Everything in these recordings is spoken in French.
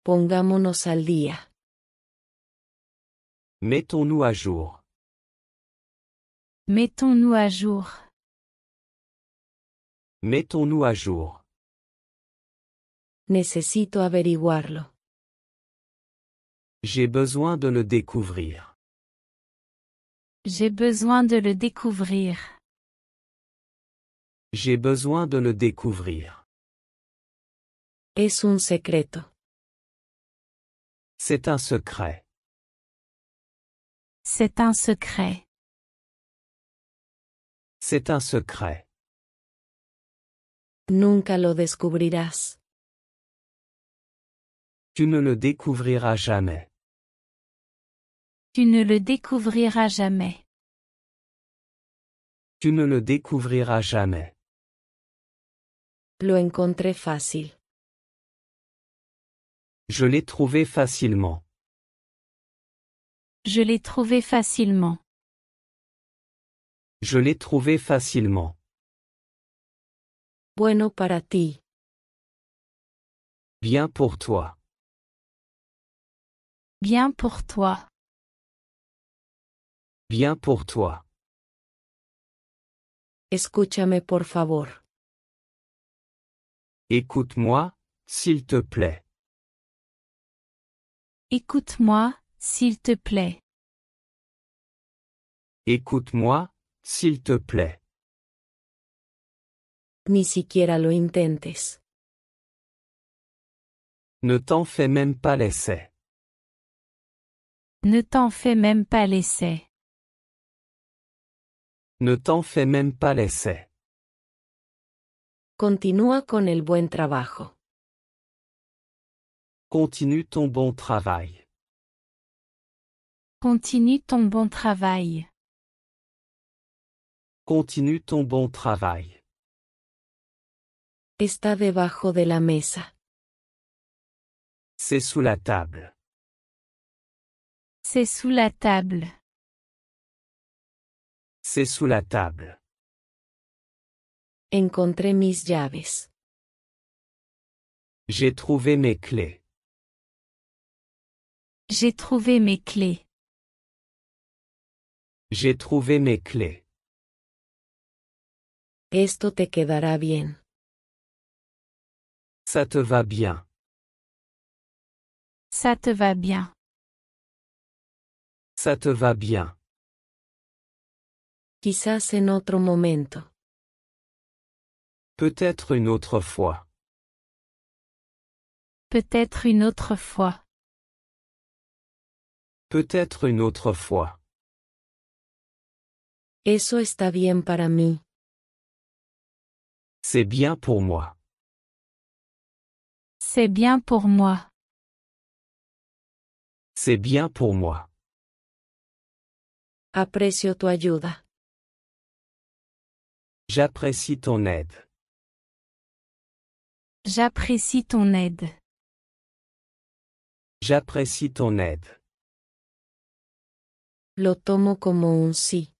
Pongámonos al día. Mettons-nous à jour. Mettons-nous à jour. Mettons-nous à jour. Necesito averiguarlo. J'ai besoin de le découvrir. J'ai besoin de le découvrir. J'ai besoin de le découvrir. Es un secreto. C'est un secret. C'est un secret. C'est un secret. Nunca lo descubrirás. Tu ne le découvriras jamais. Tu ne le découvriras jamais. Tu ne le découvriras jamais. Lo encontré fácil. Je l'ai trouvé facilement. Je l'ai trouvé facilement. Je l'ai trouvé facilement. Bueno para ti. Bien pour toi. Bien pour toi. Bien pour toi. Escúchame por favor. Écoute-moi, s'il te plaît. Écoute-moi, s'il te plaît. Écoute-moi, s'il te plaît. Ni siquiera lo intentes. Ne t'en fais même pas l'essai. Ne t'en fais même pas l'essai. Ne t'en fais même pas l'essai. Continúa con el buen trabajo. Continue ton bon travail. Continue ton bon travail. Continue ton bon travail. Está debajo de la mesa. C'est sous la table. C'est sous la table. C'est sous la table. Encontré mis llaves. J'ai trouvé mes clés. J'ai trouvé mes clés. J'ai trouvé mes clés. Esto te quedará bien. Ça te va bien. Ça te va bien. Ça te va bien. Quizás en otro momento. Peut-être une autre fois. Peut-être une autre fois. Peut-être une autre fois. Eso está bien para mí. C'est bien pour moi. C'est bien pour moi. C'est bien pour moi. Aprecio tu ayuda. J'apprécie ton aide. J'apprécie ton aide. J'apprécie ton aide. Lo tomo como un sí.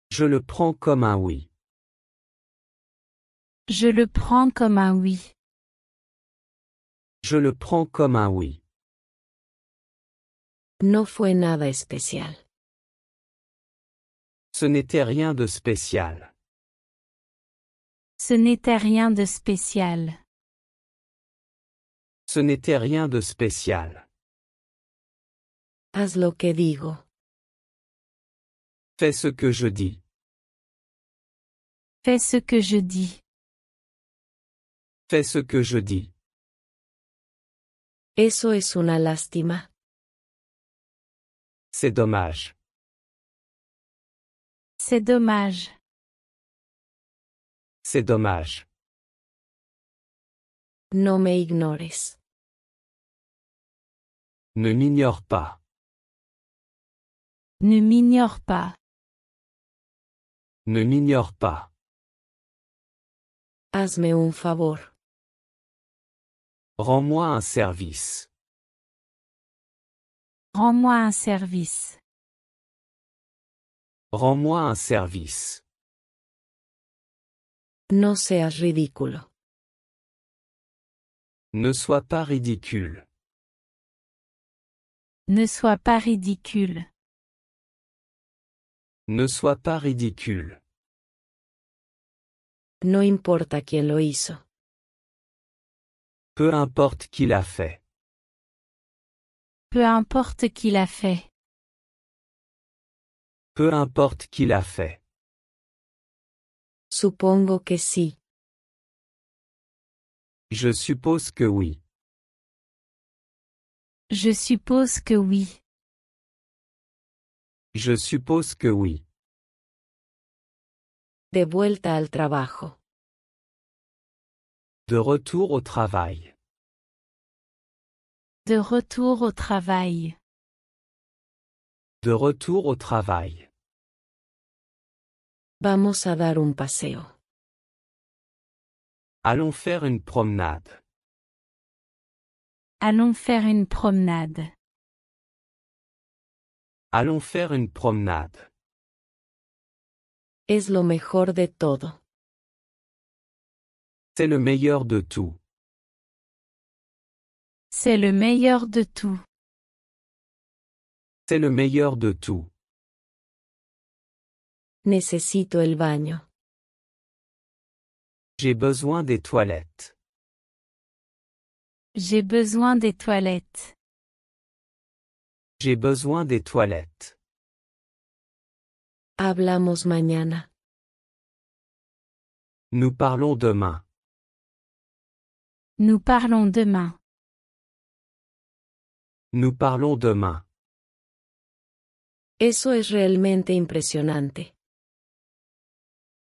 Je le prends comme un oui. Je le prends comme un oui. Je le prends comme un oui. No fue nada especial. Ce n'était rien de spécial. Ce n'était rien de spécial. Ce n'était rien de spécial. Haz lo que digo. Fais ce que je dis. Fais ce que je dis. Fais ce que je dis. Eso es una lástima. C'est dommage. C'est dommage. C'est dommage. No me ignores. Ne m'ignore pas. Ne m'ignore pas. Ne m'ignore pas. Hazme un favor. Rends-moi un service. Rends-moi un service. Rends-moi un service. No seas ridículo. Ne sois pas ridicule. Ne sois pas ridicule. Ne sois pas ridicule. No importa quién lo hizo. Peu importe qui l'a fait. Peu importe qui l'a fait. Peu importe qui l'a fait. Supongo que sí. Je suppose que oui. Je suppose que oui. Je suppose que oui. De vuelta al trabajo. De retour au travail. De retour au travail. De retour au travail. Vamos a dar un paseo. Allons faire une promenade. Allons faire une promenade. Allons faire une promenade. Es lo mejor de todo. C'est le meilleur de tout. C'est le meilleur de tout. C'est le meilleur de tout. Necesito el baño. J'ai besoin des toilettes. J'ai besoin des toilettes. J'ai besoin des toilettes. Hablamos mañana. Nous parlons demain. Nous parlons demain. Nous parlons demain. Eso es realmente impresionante.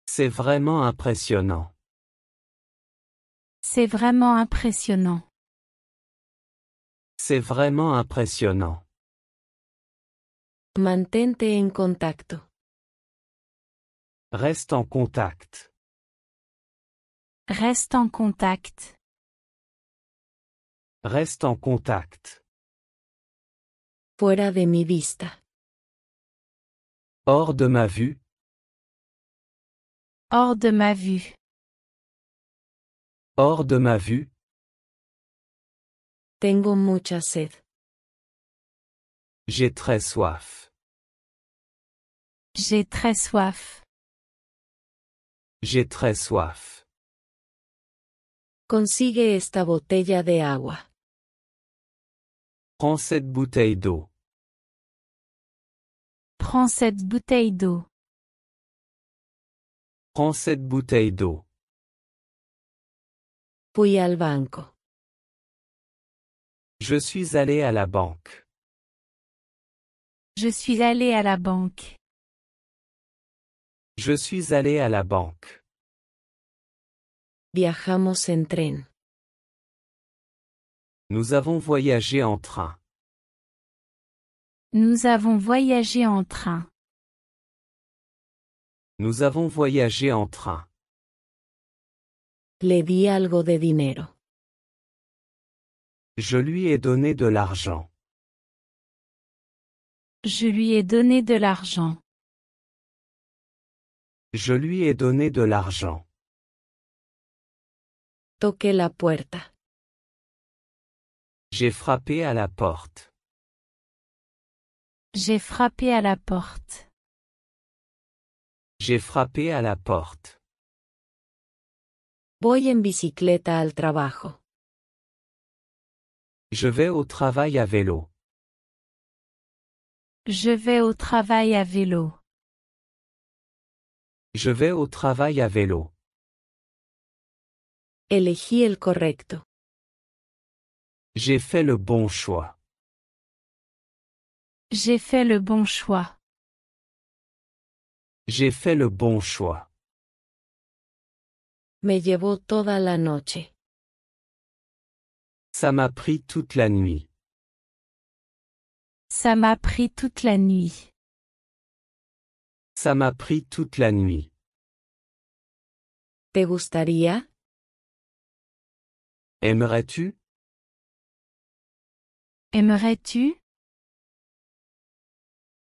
C'est vraiment impressionnant. C'est vraiment impressionnant. C'est vraiment impressionnant. Mantente en contacto. Reste en contact. Reste en contact. Reste en contact. Fuera de mi vista. Hors de ma vue. Hors de ma vue. Hors de ma vue. Tengo mucha sed. J'ai très soif. J'ai très soif. J'ai très soif. Consigue esta botella de agua. Prends cette bouteille d'eau. Prends cette bouteille d'eau. Prends cette bouteille d'eau. Fui al banco. Je suis allé à la banque. Je suis allé à la banque. Je suis allé à la banque. Viajamos en tren. Nous avons voyagé en train. Nous avons voyagé en train. Nous avons voyagé en train. Le di algo de dinero. Je lui ai donné de l'argent. Je lui ai donné de l'argent. Je lui ai donné de l'argent. Toqué la puerta. J'ai frappé à la porte. J'ai frappé à la porte. J'ai frappé à la porte. Voy en bicicleta al trabajo. Je vais au travail à vélo. Je vais au travail à vélo. Je vais au travail à vélo. Elegí el correcto. J'ai fait le bon choix. J'ai fait le bon choix. J'ai fait le bon choix. Me llevó toda la noche. Ça m'a pris toute la nuit. Ça m'a pris toute la nuit. Ça m'a pris toute la nuit. ¿Te gustaría? Aimerais-tu? Aimerais-tu?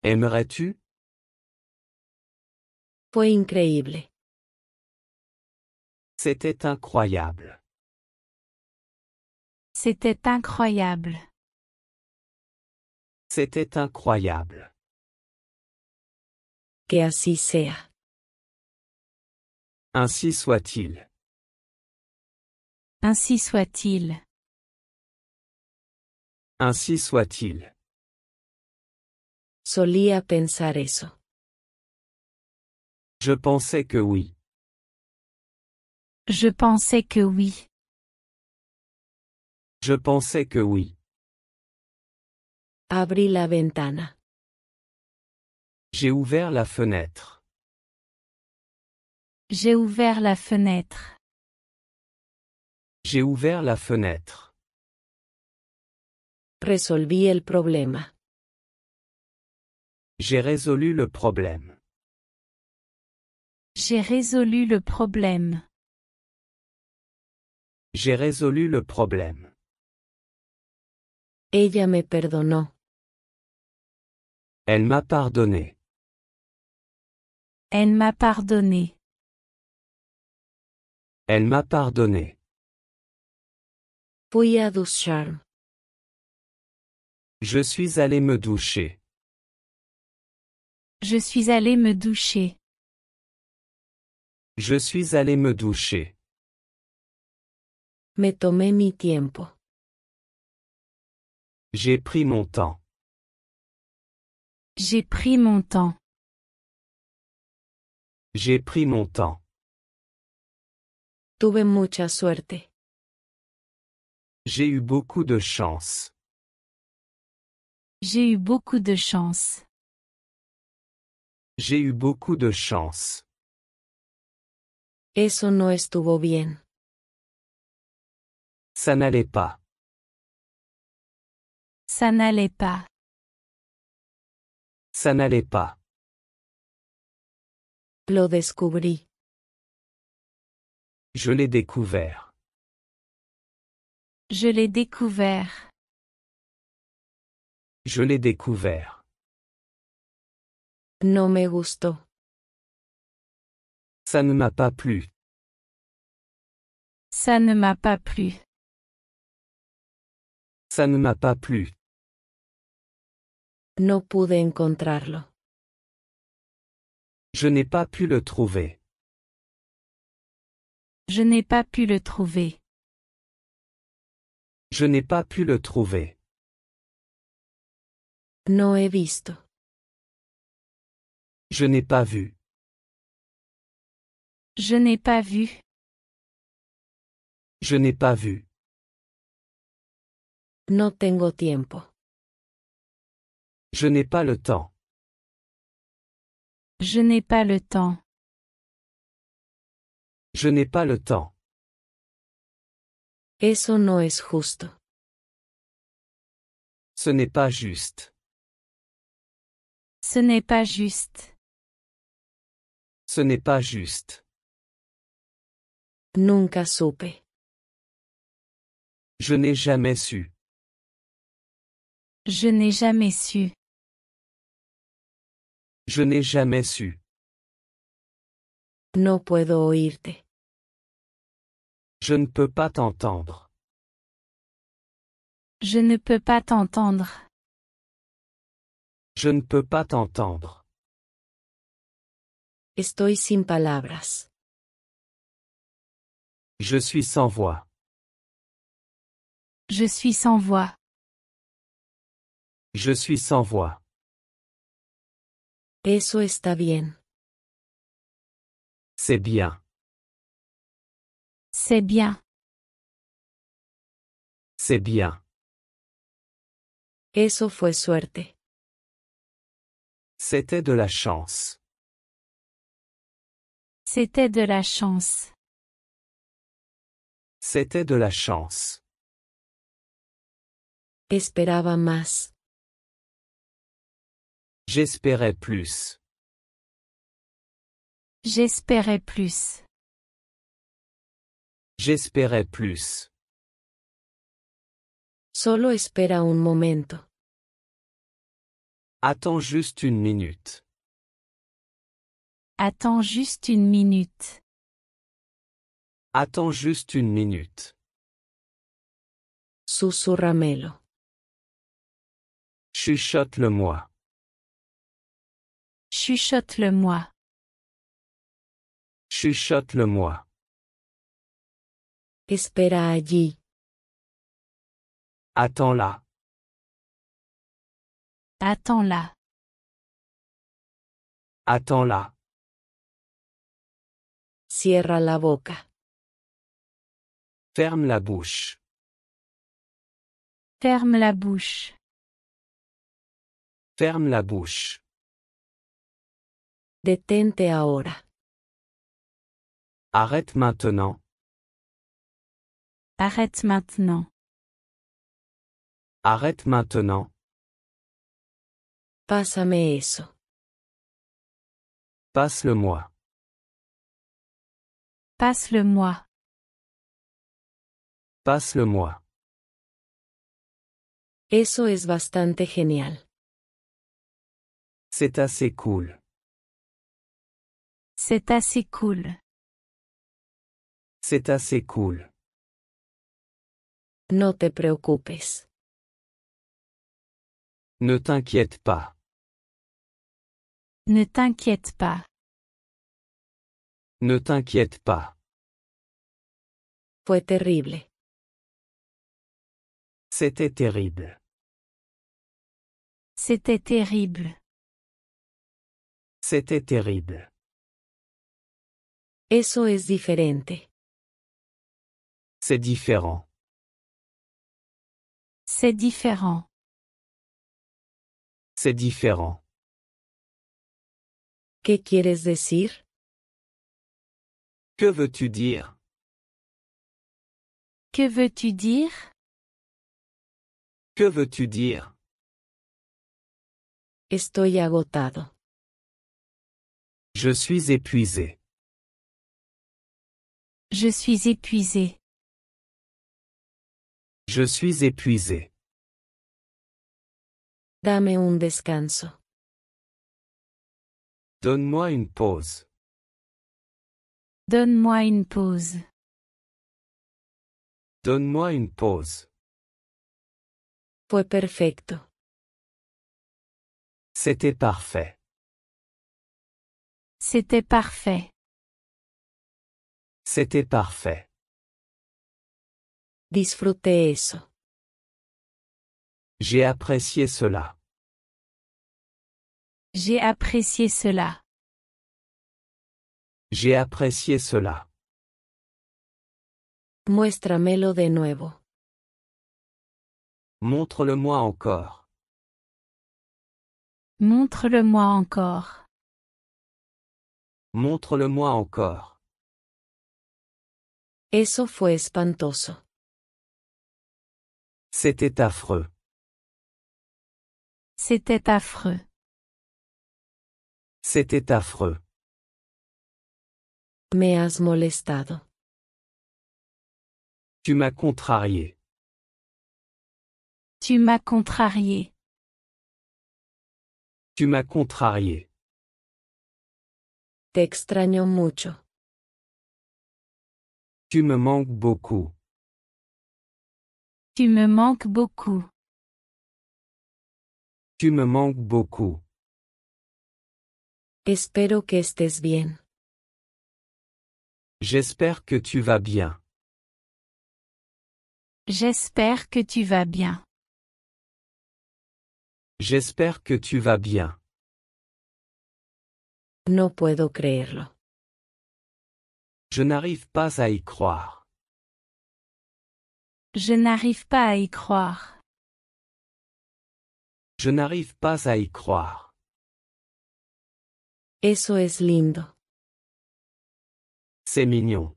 Aimerais-tu? Fue increíble. C'était incroyable. C'était incroyable. C'était incroyable. Que así sea. Ainsi soit-il. Ainsi soit-il. Ainsi soit-il. Solía pensar eso. Je pensais que oui. Je pensais que oui. Je pensais que oui. Abrí la ventana. J'ai ouvert la fenêtre. J'ai ouvert la fenêtre. J'ai ouvert la fenêtre. Resolví el problema. J'ai résolu le problème. J'ai résolu le problème. J'ai résolu le problème. Ella me perdonó. Elle m'a pardonné. Elle m'a pardonné. Elle m'a pardonné. Fui a ducharme. Je suis allé me doucher. Je suis allé me doucher. Je suis allé me doucher. Me tomé mi tiempo. J'ai pris mon temps. J'ai pris mon temps. J'ai pris mon temps. Tuve mucha suerte. J'ai eu beaucoup de chance. J'ai eu beaucoup de chance. J'ai eu beaucoup de chance. Eso no estuvo bien. Ça n'allait pas. Ça n'allait pas. Ça n'allait pas. Lo descubrí. Je l'ai découvert. Je l'ai découvert. Je l'ai découvert. No me gustó. Ça ne m'a pas plu. Ça ne m'a pas plu. Ça ne m'a pas plu. No pude encontrarlo. Je n'ai pas pu le trouver. Je n'ai pas pu le trouver. Je n'ai pas pu le trouver. No he visto. Je n'ai pas vu. Je n'ai pas vu. Je n'ai pas vu. No tengo tiempo. Je n'ai pas le temps. Je n'ai pas le temps. Je n'ai pas le temps. Eso no es justo. Ce n'est pas juste. Ce n'est pas juste. Ce n'est pas juste. Nunca supe. Je n'ai jamais su. Je n'ai jamais su. Je n'ai jamais su. No puedo oírte. Je ne peux pas t'entendre. Je ne peux pas t'entendre. Je ne peux pas t'entendre. Estoy sin palabras. Je suis sans voix. Je suis sans voix. Je suis sans voix. Eso está bien. C'est bien. C'est bien. C'est bien. Eso fue suerte. C'était de la chance. C'était de la chance. C'était de la chance. Esperaba más. J'espérais plus. J'espérais plus. J'espérais plus. Solo espera un momento. Attends juste une minute. Attends juste une minute. Attends juste une minute. Susurramelo. Chuchote-le-moi. Chuchote-le-moi. Chuchote-le-moi. Espera allí. Attends-la. Attends-la. Attends-la. Cierra la boca. Ferme la bouche. Ferme la bouche. Ferme la bouche. Detente ahora. Arrête maintenant. Arrête maintenant. Arrête maintenant. Pásame eso. Passe-le-moi. Passe-le-moi. Passe-le-moi. Eso es bastante genial. C'est assez cool. C'est assez cool. C'est assez cool. No te preocupes. Ne t'inquiète pas. Ne t'inquiète pas. Ne t'inquiète pas. Fue terrible. C'était terrible. C'était terrible. C'était terrible. Eso es diferente. C'est différent. C'est différent. C'est différent. ¿Qué quieres decir? Que veux-tu dire? Que veux-tu dire? Que veux-tu dire? Estoy agotado. Je suis épuisé. Je suis épuisé. Je suis épuisé. Dame un descanso. Donne-moi une pause. Donne-moi une pause. Donne-moi une pause. Fue perfecto. C'était parfait. C'était parfait. C'était parfait. Disfruté eso. J'ai apprécié cela. J'ai apprécié cela. J'ai apprécié cela. Muéstramelo de nuevo. Montre-le-moi encore. Montre-le-moi encore. Montre-le-moi encore. Eso fue espantoso. C'était affreux. C'était affreux. C'était affreux. Me has molestado. Tu m'as contrarié. Tu m'as contrarié. Tu m'as contrarié. Te extraño mucho. Tu me manques beaucoup. Tu me manques beaucoup. Tu me manques beaucoup. Espero que estés bien. J'espère que tu vas bien. J'espère que tu vas bien. J'espère que tu vas bien. No puedo creerlo. Je n'arrive pas à y croire. Je n'arrive pas à y croire. Je n'arrive pas à y croire. Eso es lindo. C'est mignon.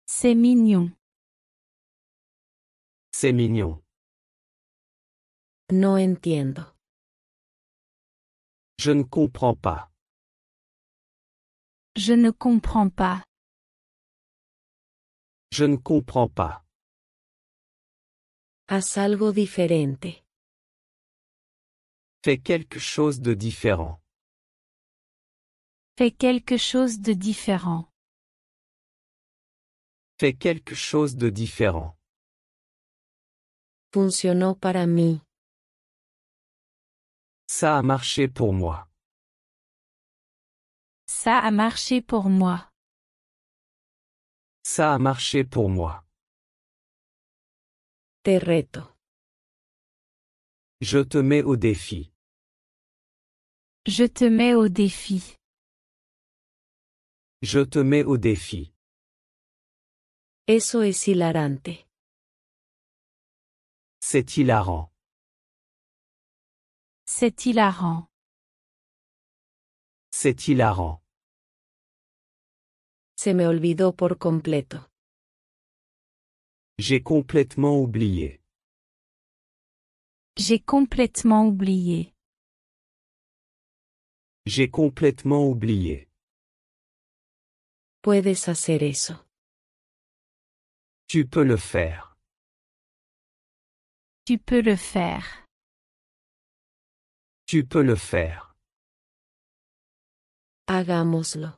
C'est mignon. C'est mignon. No entiendo. Je ne comprends pas. Je ne comprends pas. Je ne comprends pas. Haz algo diferente. Fais quelque chose de différent. Fais quelque chose de différent. Fais quelque chose de différent. Funcionó para mí. Ça a marché pour moi. Ça a marché pour moi. Ça a marché pour moi. Te reto. Je te mets au défi. Je te mets au défi. Je te mets au défi. Eso es hilarante. C'est hilarant. C'est hilarant. C'est hilarant. Se me olvidó por completo. J'ai complètement oublié. J'ai complètement oublié. J'ai complètement oublié. Puedes hacer eso. Tu peux le faire. Tu peux le faire. Tu peux le faire. Hagámoslo.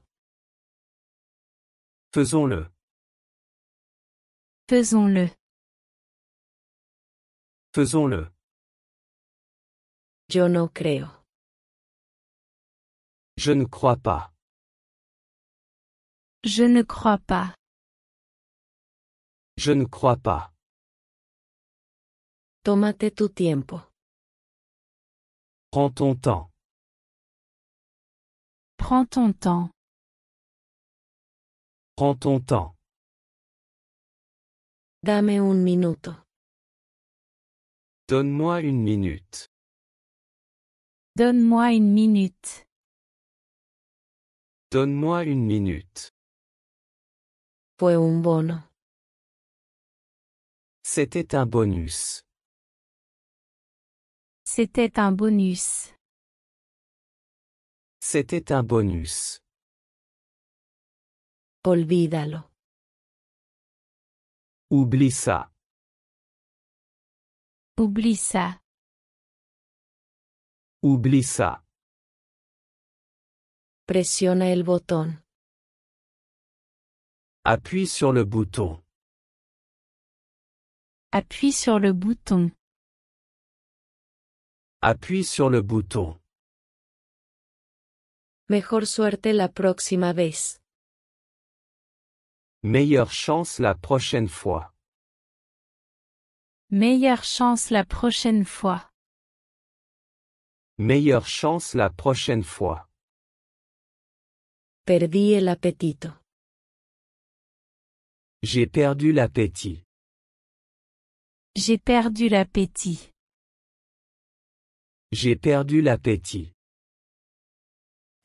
Faisons-le. Faisons-le. Faisons-le. Yo no creo. Je ne crois pas. Je ne crois pas. Je ne crois pas. Tómate tu tiempo. Prends ton temps. Prends ton temps. Prends ton temps. Dame un minuto. Donne-moi une minute. Donne-moi une minute. Donne-moi une minute. Fue un bono. C'était un bonus. C'était un bonus. C'était un bonus. Olvídalo. Oublie ça. Oublie ça. Oublie ça. Presiona el botón. Appuie sur le bouton. Appuie sur le bouton. Appuie sur le bouton. Mejor suerte la próxima vez. Meilleure chance la prochaine fois. Meilleure chance la prochaine fois. Meilleure chance la prochaine fois. Perdí el apetito. J'ai perdu l'appétit. J'ai perdu l'appétit. J'ai perdu l'appétit.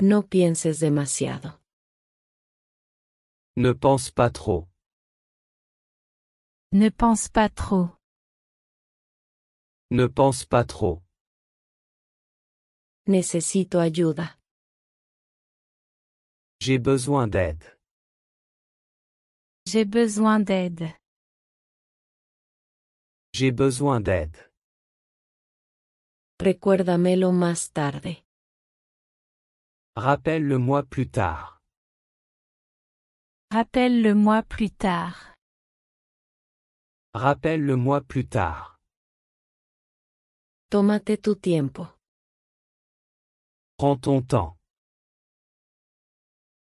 No pienses demasiado. Ne pense pas trop. Ne pense pas trop. Ne pense pas trop. Necesito ayuda. J'ai besoin d'aide. J'ai besoin d'aide. J'ai besoin d'aide. Recuérdamelo más tarde. Rappelle-le-moi plus tard. Rappelle-le-moi plus tard. Rappelle-le-moi plus tard. Tómate tu tiempo. Prends ton temps.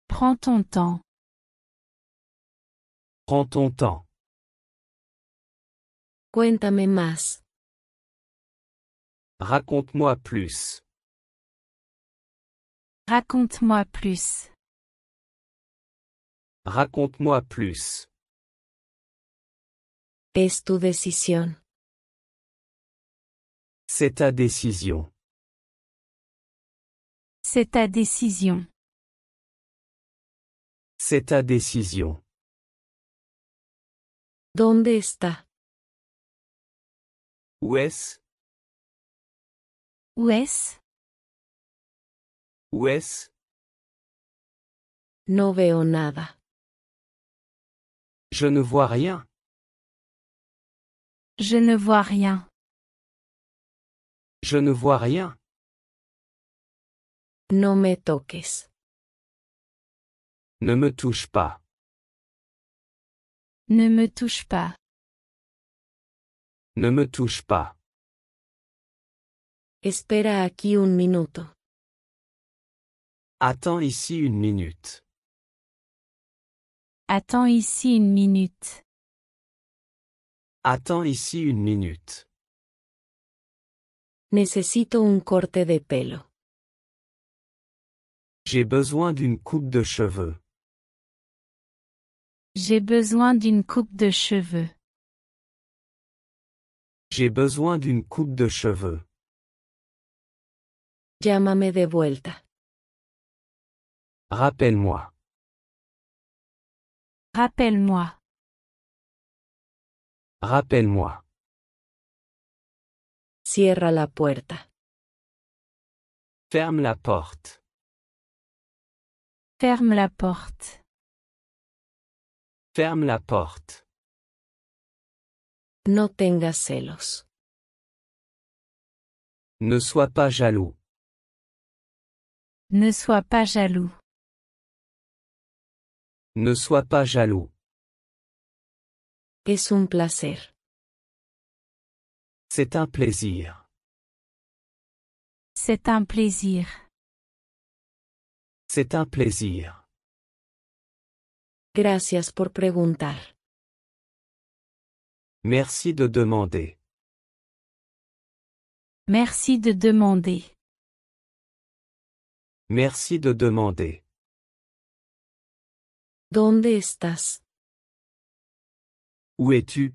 Prends ton temps. Prends ton temps. Cuéntame más. Raconte-moi plus. Raconte-moi plus. Raconte-moi plus. Es tu decisión. C'est ta décision. C'est ta décision. C'est ta décision. ¿Dónde está? Où est-ce? Où est-ce? Où est-ce? No veo nada. Je ne vois rien. Je ne vois rien. Je ne vois rien. No me toques. Ne me touche pas. Ne me touche pas. Ne me touche pas. Espera aquí un minuto. Attends ici une minute. Attends ici une minute. Attends ici une minute. Necesito un corte de pelo. J'ai besoin d'une coupe de cheveux. J'ai besoin d'une coupe de cheveux. J'ai besoin d'une coupe de cheveux. Llámame de vuelta. Rappelle-moi. Rappelle-moi. Rappelle-moi. Cierra la puerta. Ferme la porte. Ferme la porte. Ferme la porte. No tengas celos. Ne sois pas jaloux. Ne sois pas jaloux. Ne sois pas jaloux. Es un placer. C'est un plaisir. C'est un plaisir. C'est un plaisir. Gracias por preguntar. Merci de demander. Merci de demander. Merci de demander. ¿Dónde estás? Où es-tu?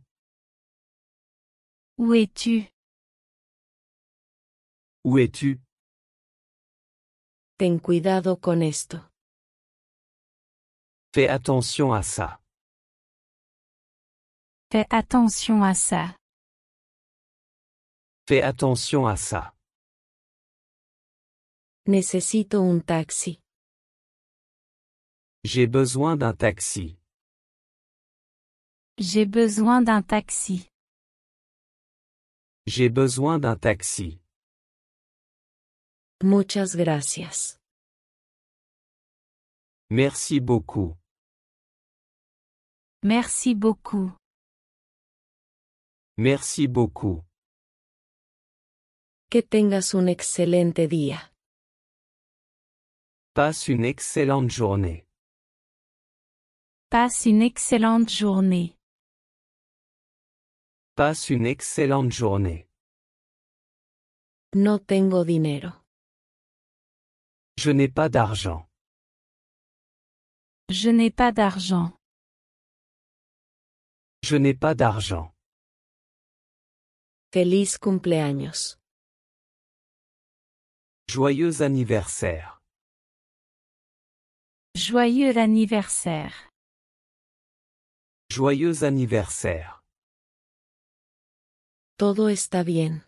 Où es-tu? Où es-tu? Ten cuidado con esto. Fais attention à ça. Fais attention à ça. Fais attention à ça. Necesito un taxi. J'ai besoin d'un taxi. J'ai besoin d'un taxi. J'ai besoin d'un taxi. Muchas gracias. Merci beaucoup. Merci beaucoup. Merci beaucoup. Que tengas un excelente día. Passe une excellente journée. Passe une excellente journée. Passe une excellente journée. No tengo dinero. Je n'ai pas d'argent. Je n'ai pas d'argent. Je n'ai pas d'argent. Feliz cumpleaños. Joyeux anniversaire. Joyeux anniversaire. Joyeux anniversaire. Todo está bien.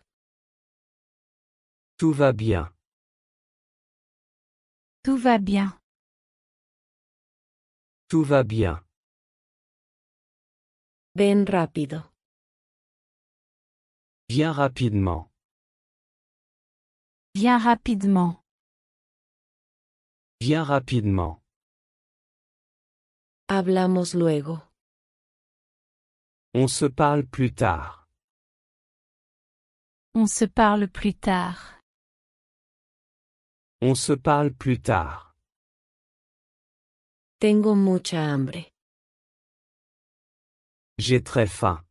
Tout va bien. Tout va bien. Tout va bien. Ven rápido. Viens rapidement. Viens rapidement. Viens rapidement. Hablamos luego. On se parle plus tard. On se parle plus tard. On se parle plus tard. Tengo mucha hambre. J'ai très faim.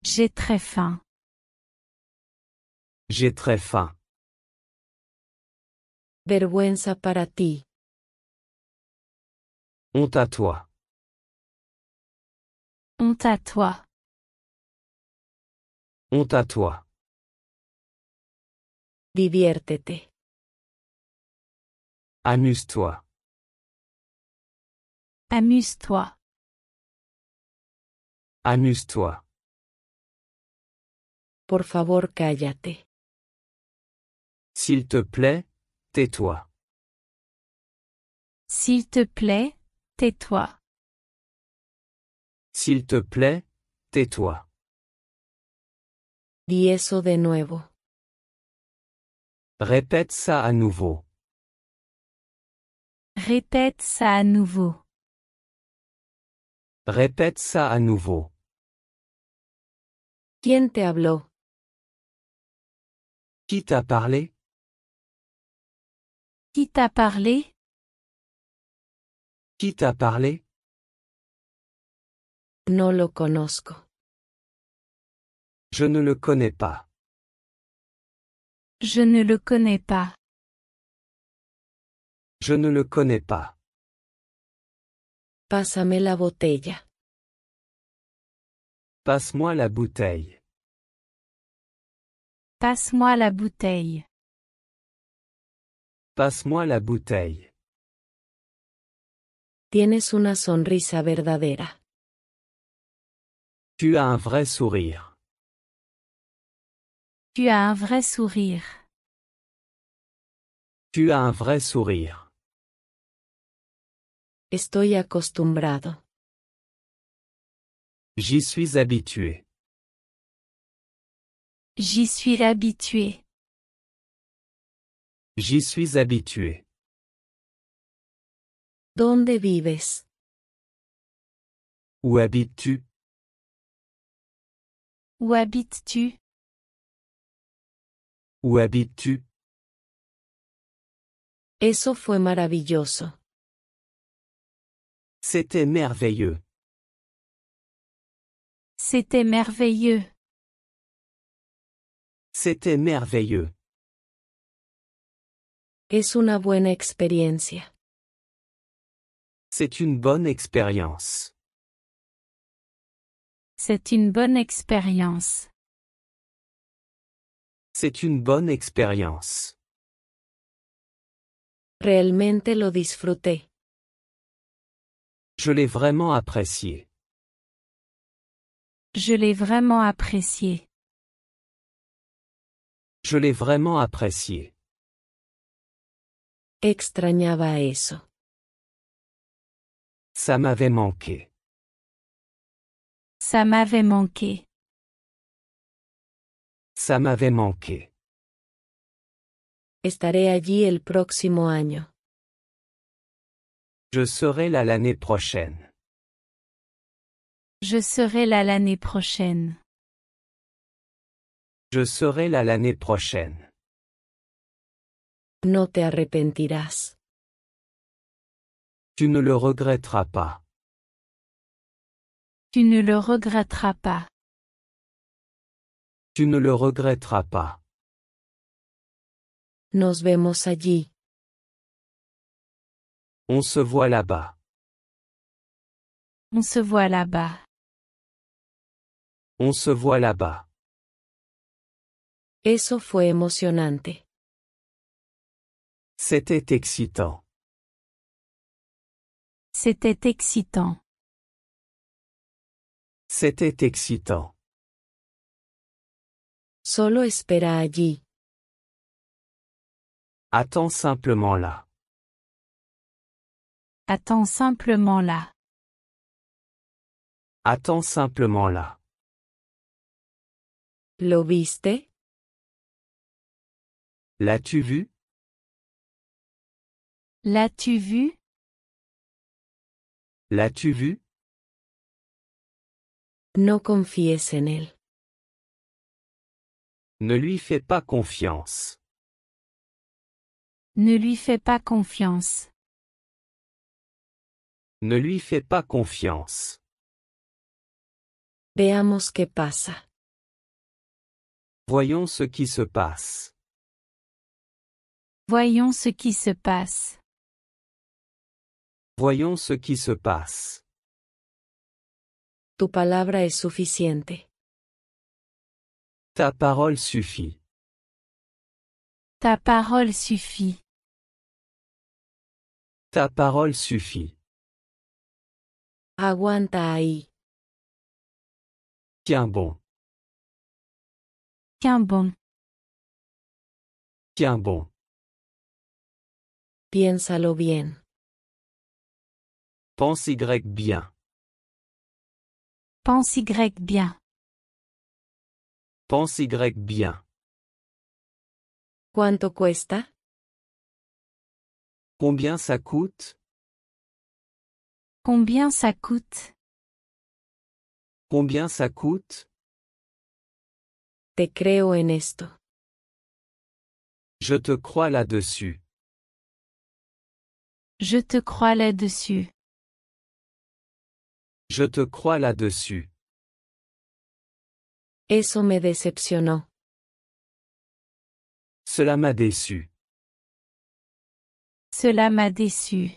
J'ai très faim. J'ai très faim. Vergüenza para ti. Honte à toi. Honte à toi. Honte à toi. Diviértete. Amuse-toi. Amuse-toi. Amuse-toi. Por favor, cállate. S'il te plaît, tais-toi. S'il te plaît, tais-toi. S'il te plaît, tais-toi. Di eso de nuevo. Répète ça à nouveau. Répète ça à nouveau. Répète ça à nouveau. ¿Quién te habló? Qui t'a parlé? Qui t'a parlé? Qui t'a parlé? No lo conozco. Je ne le connais pas. Je ne le connais pas. Je ne le connais pas. Pásame la botella. Passe-moi la bouteille. Passe-moi la bouteille. Passe-moi la bouteille. Tienes una sonrisa verdadera. Tu as un vrai sourire. Tu as un vrai sourire. Tu as un vrai sourire. Estoy acostumbrado. J'y suis habitué. J'y suis habitué. J'y suis habitué. ¿Dónde vives? Où habites-tu? Où habites-tu? Où habites-tu? Eso fue maravilloso. C'était merveilleux. C'était merveilleux. C'était merveilleux. Es una buena experiencia. C'est une bonne expérience. C'est une bonne expérience. C'est une bonne expérience. Realmente lo disfruté. Je l'ai vraiment apprécié. Je l'ai vraiment apprécié. Je l'ai vraiment apprécié. Extrañaba eso. Ça m'avait manqué. Ça m'avait manqué. Ça m'avait manqué. Estaré allí el próximo año. Je serai là l'année prochaine. Je serai là l'année prochaine. Je serai là l'année prochaine. No te arrepentirás. Tu ne le regretteras pas. Tu ne le regretteras pas. Tu ne le regretteras pas. Nos vemos allí. On se voit là-bas. On se voit là-bas. On se voit là-bas. Eso fue emocionante. C'était excitant. C'était excitant. C'était excitant. Solo espera allí. Attends simplement là. Attends simplement là. Attends simplement là. ¿Lo viste? L'as-tu vu? L'as-tu vu? L'as-tu vu? No confíes en él. Ne lui fais pas confiance. Ne lui fais pas confiance. Ne lui fais pas confiance. Veamos qué pasa. Voyons ce qui se passe. Voyons ce qui se passe. Voyons ce qui se passe. Tu palabra es suficiente. Ta parole suffit. Ta parole suffit. Ta parole suffit. Aguanta ahí. Tiens bon. Tiens bon. Tiens bon. Piénsalo bien. Pense Y bien. Pense Y bien. Pense Y bien. ¿Cuánto cuesta? Combien ça coûte? Combien ça coûte? Combien ça coûte? Te creo en esto. Je te crois là-dessus. Je te crois là-dessus. Je te crois là-dessus. Eso me decepcionó. Cela m'a déçu. Cela m'a déçu.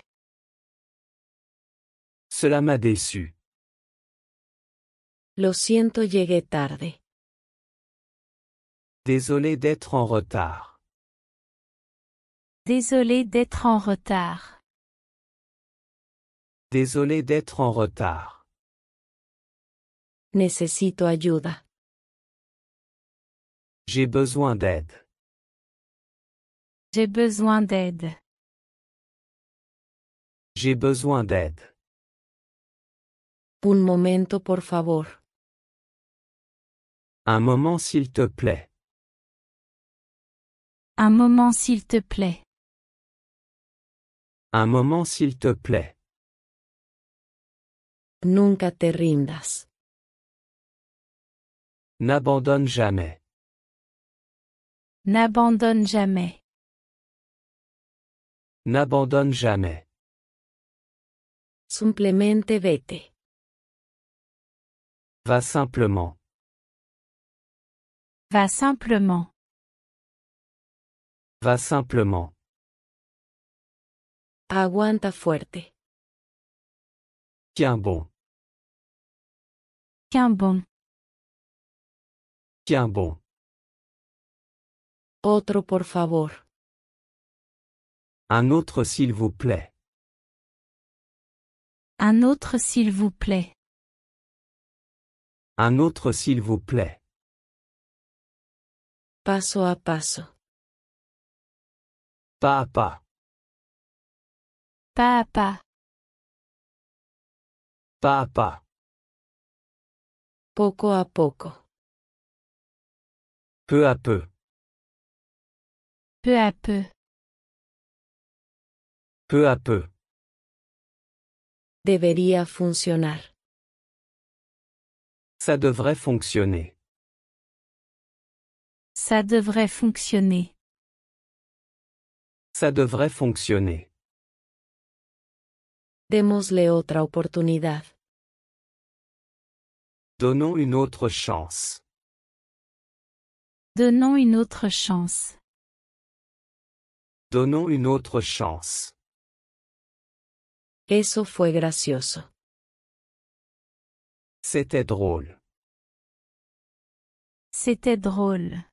Cela m'a déçu. Lo siento, llegué tarde. Désolé d'être en retard. Désolé d'être en retard. Désolé d'être en retard. Necesito ayuda. J'ai besoin d'aide. J'ai besoin d'aide. J'ai besoin d'aide. Un momento, por favor. Un moment s'il te plaît. Un moment s'il te plaît. Un moment s'il te plaît. Nunca te rindas. N'abandonne jamais. N'abandonne jamais. N'abandonne jamais. Simplemente vete. Va simplement. Va simplement. Va simplement. Aguanta fuerte. Tiens bon. Tiens bon. Tiens bon. Otro, por favor. Un autre s'il vous plaît. Un autre s'il vous plaît. Un autre s'il vous plaît. Paso a paso. Pas à pas. Pas à pas. Pas à pas. Poco a poco. Peu à peu. Peu à peu. Peu à peu. Debería funcionar. Ça devrait fonctionner. Ça devrait fonctionner. Ça devrait fonctionner. Démosle otra oportunidad. Donnons une autre chance. Donnons une autre chance. Donnons une autre chance. Eso fue gracioso. C'était drôle. C'était drôle.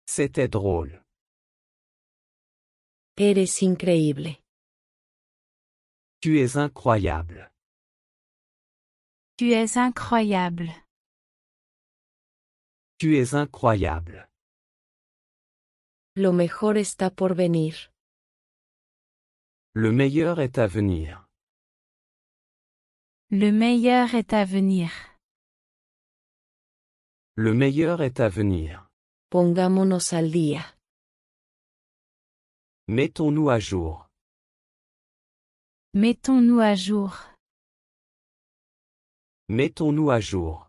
C'était drôle. Eres increíble. Tu es incroyable. Tu es incroyable. Tu es incroyable. Lo mejor está por venir. Le meilleur est à venir. Le meilleur est à venir. Le meilleur est à venir. Pongámonos al día. Mettons-nous à jour. Mettons-nous à jour. Mettons-nous à jour.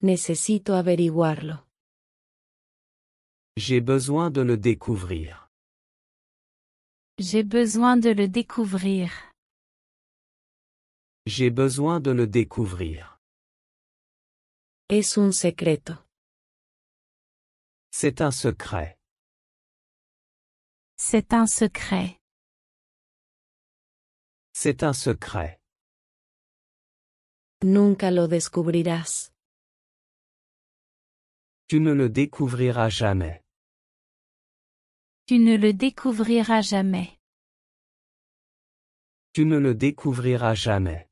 Necesito averiguarlo. J'ai besoin de le découvrir. J'ai besoin de le découvrir. J'ai besoin de le découvrir. Es un secreto. C'est un secret. C'est un secret. C'est un secret. Nunca lo descubrirás. Tu ne le découvriras jamais. Tu ne le découvriras jamais. Tu ne le découvriras jamais.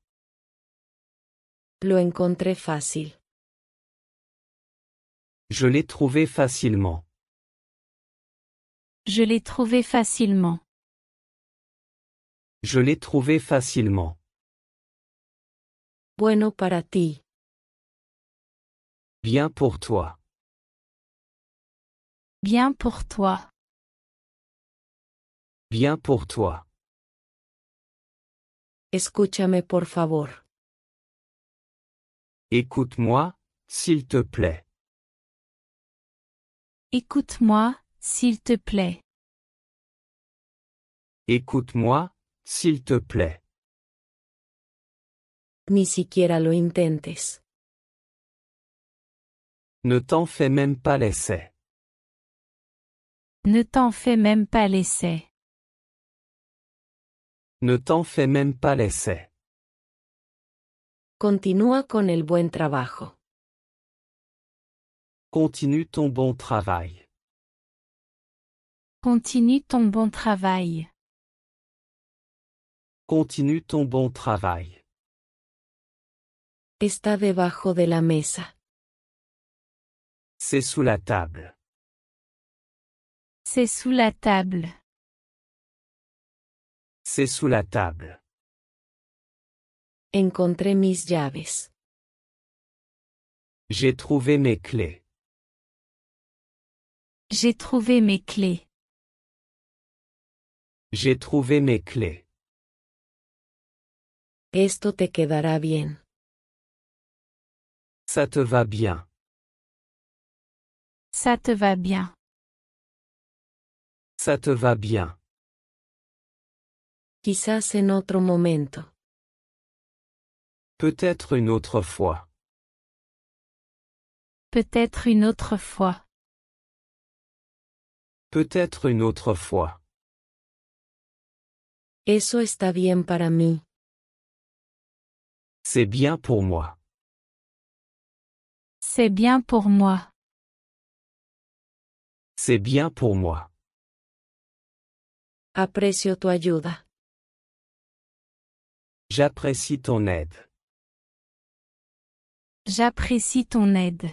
Lo encontré fácil. Je l'ai trouvé facilement. Je l'ai trouvé facilement. Je l'ai trouvé facilement. Bueno para ti. Bien pour toi. Bien pour toi. Bien pour toi. Escúchame, por favor. Écoute-moi, s'il te plaît. Écoute-moi, s'il te plaît. Écoute-moi, s'il te plaît. Ni siquiera lo intentes. Ne t'en fais même pas l'essai. Ne t'en fais même pas l'essai. Ne t'en fais même pas l'essai. Continúa con el buen trabajo. Continue ton bon travail. Continue ton bon travail. Continue ton bon travail. Está debajo de la mesa. C'est sous la table. C'est sous la table. C'est sous la table. Encontré mis llaves. J'ai trouvé mes clés. J'ai trouvé mes clés. J'ai trouvé mes clés. Esto te quedará bien. Ça te va bien. Ça te va bien. Ça te va bien. Quizás en otro momento. Peut-être une autre fois. Peut-être une autre fois. Peut-être une autre fois. Eso está bien para mí. C'est bien pour moi. C'est bien pour moi. C'est bien pour moi. Aprecio tu ayuda. J'apprécie ton aide. J'apprécie ton aide.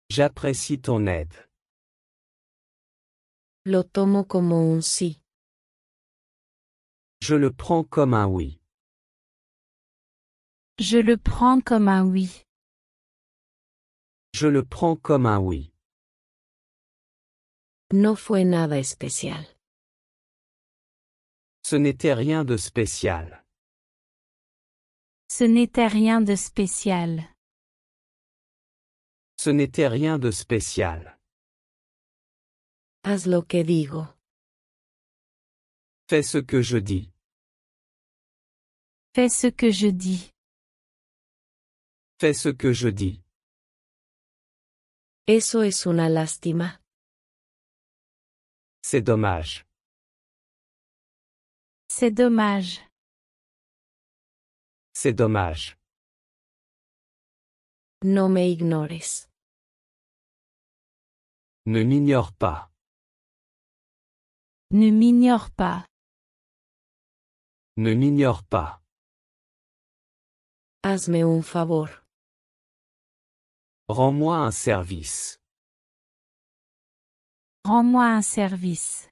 J'apprécie ton aide. Lo tomo como un sí. Je le prends comme un oui. Je le prends comme un oui. Je le prends comme un oui. No fue nada especial. Ce n'était rien de spécial. Ce n'était rien de spécial. Ce n'était rien de spécial. Haz lo que digo. Fais ce que je dis. Fais ce que je dis. Fais ce que je dis. Eso es una lástima. C'est dommage. C'est dommage. C'est dommage. No me ignores. Ne m'ignore pas. Ne m'ignore pas. Ne m'ignore pas. Hazme un favor. Rends-moi un service. Rends-moi un service.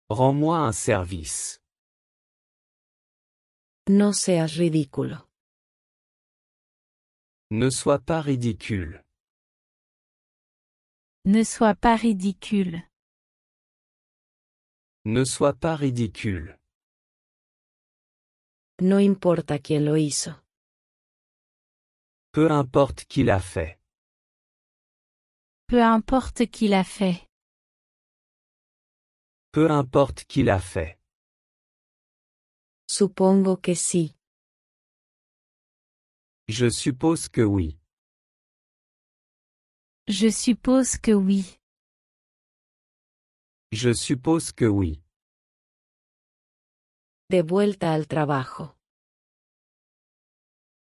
Rends-moi un service. No seas ridículo. Ne sois pas ridicule. Ne sois pas ridicule. Ne sois pas ridicule. No importa quién lo hizo. Peu importe qui l'a fait. Peu importe qui l'a fait. Peu importe qui l'a fait. Supongo que sí. Je suppose que oui. Je suppose que oui. Je suppose que oui. De vuelta al trabajo.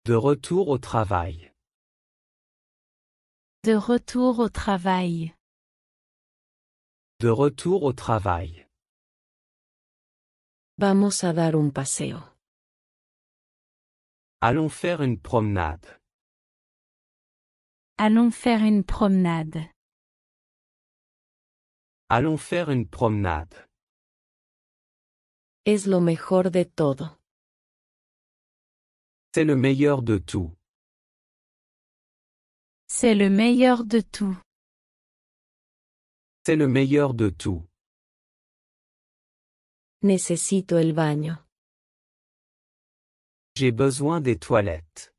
De retour au travail. De retour au travail. De retour au travail. Vamos a dar un paseo. Allons faire une promenade. Allons faire une promenade. Allons faire une promenade. Es lo mejor de todo. C'est le meilleur de tout. C'est le meilleur de tout. C'est le meilleur de tout. Necesito el baño. J'ai besoin des toilettes.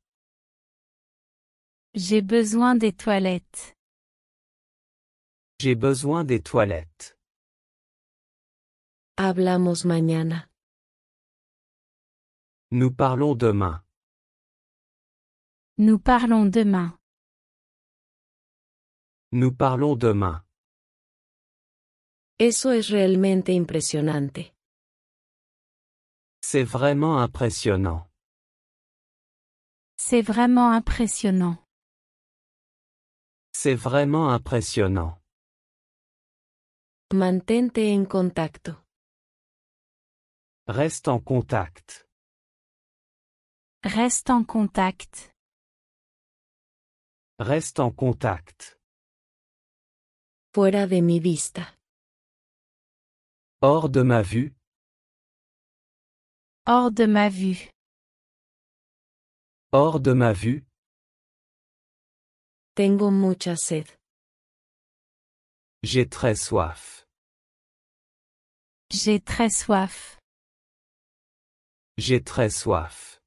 J'ai besoin des toilettes. J'ai besoin des toilettes. Hablamos mañana. Nous parlons demain. Nous parlons demain. Nous parlons demain. Eso es realmente impresionante. C'est vraiment impressionnant. C'est vraiment impressionnant. C'est vraiment impressionnant. Mantente en contacto. Reste en contact. Reste en contact. Reste en contact. Fuera de mi vista. Hors de ma vue. Hors de ma vue. Hors de ma vue. Tengo mucha sed. J'ai très soif. J'ai très soif. J'ai très soif.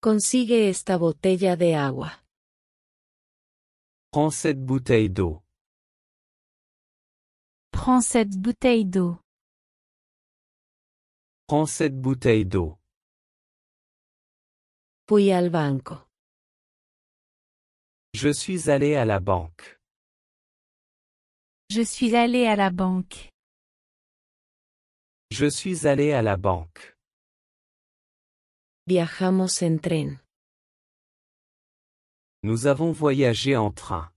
Consigue esta botella de agua. Prends cette bouteille d'eau. Prends cette bouteille d'eau. Prends cette bouteille d'eau. Fui al banco. Je suis allé à la banque. Je suis allé à la banque. Je suis allé à la banque. Viajamos en tren. Nous avons voyagé en train.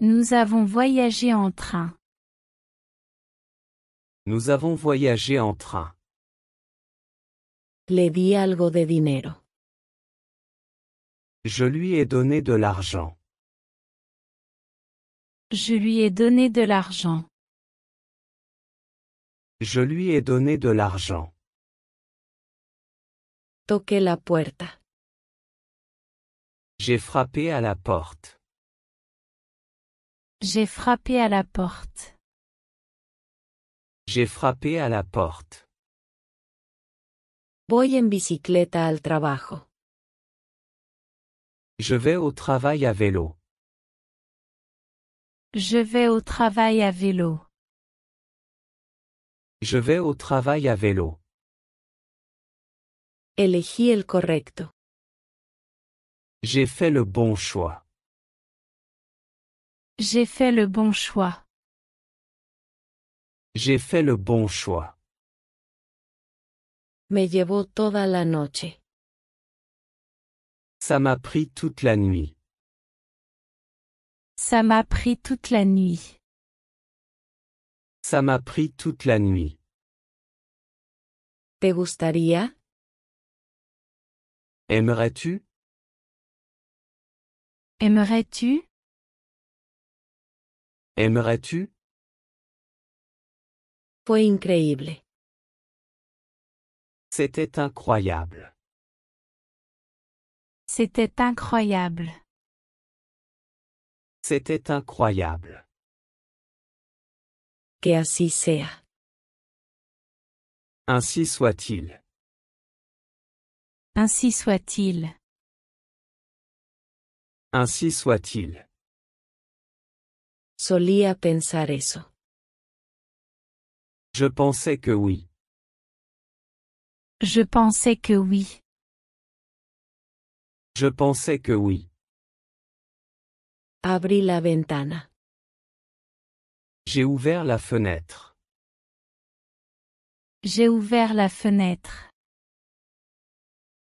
Nous avons voyagé en train. Nous avons voyagé en train. Le di algo de dinero. Je lui ai donné de l'argent. Je lui ai donné de l'argent. Je lui ai donné de l'argent. Toqué la puerta. J'ai frappé à la porte. J'ai frappé à la porte. J'ai frappé à la porte. Voy en bicicleta al trabajo. Je vais au travail à vélo. Je vais au travail à vélo. Je vais au travail à vélo. Elegí el correcto. J'ai fait le bon choix. J'ai fait le bon choix. J'ai fait le bon choix. Me llevó toda la noche. Ça m'a pris toute la nuit. Ça m'a pris toute la nuit. Ça m'a pris toute la nuit. ¿Te gustaría? Aimerais-tu? Aimerais-tu? Aimerais-tu? Fue increíble. C'était incroyable. C'était incroyable. C'était incroyable. Que así sea. Ainsi soit-il. Ainsi soit-il. Ainsi soit-il. Solía pensar eso. Je pensais que oui. Je pensais que oui. Je pensais que oui. Abrí la ventana. J'ai ouvert la fenêtre. J'ai ouvert la fenêtre.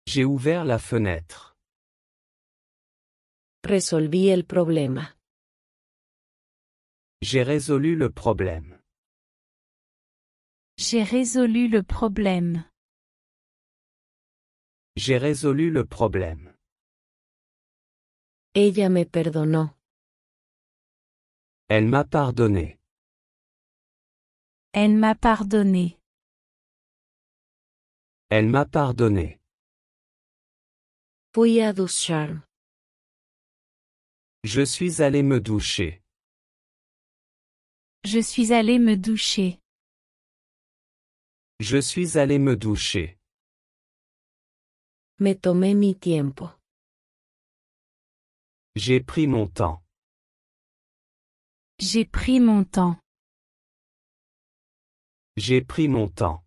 J'ai ouvert la fenêtre. Resolví el problema. J'ai résolu le problème. J'ai résolu le problème. J'ai résolu le problème. Ella me perdonó. Elle m'a pardonné. Elle m'a pardonné. Elle m'a pardonné. Fui a ducharme. Je suis allé me doucher. Je suis allé me doucher. Je suis allé me doucher. Me tomé mi tiempo. J'ai pris mon temps. J'ai pris mon temps. J'ai pris mon temps.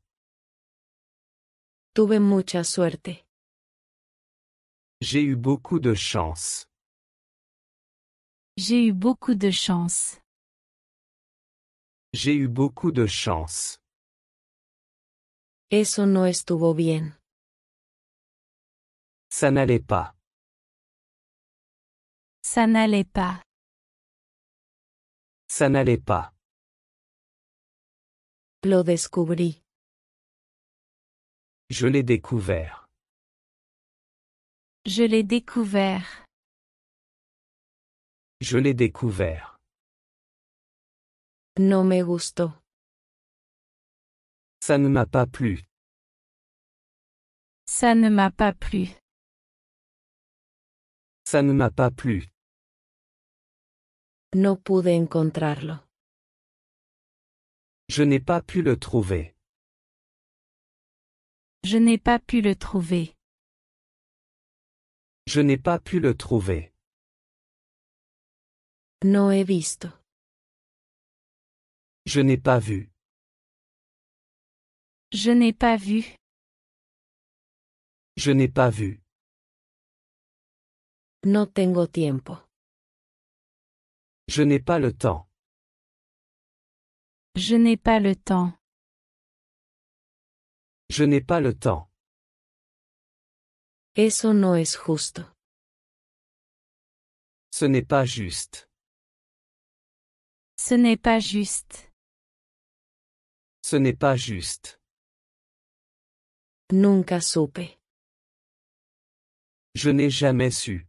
Tuve mucha suerte. J'ai eu beaucoup de chance. J'ai eu beaucoup de chance. J'ai eu beaucoup de chance. Eso no estuvo bien. Ça n'allait pas. Ça n'allait pas. Ça n'allait pas. Lo descubrí. Je l'ai découvert. Je l'ai découvert. Je l'ai découvert. No me gustó. Ça ne m'a pas plu. Ça ne m'a pas plu. Ça ne m'a pas plu. No pude encontrarlo. Je n'ai pas pu le trouver. Je n'ai pas pu le trouver. Je n'ai pas pu le trouver. No he visto. Je n'ai pas vu. Je n'ai pas vu. Je n'ai pas vu. No tengo tiempo. Je n'ai pas le temps. Je n'ai pas le temps. Je n'ai pas le temps. Eso no es justo. Ce n'est pas juste. Ce n'est pas juste. Ce n'est pas juste. Nunca supe. Je n'ai jamais su.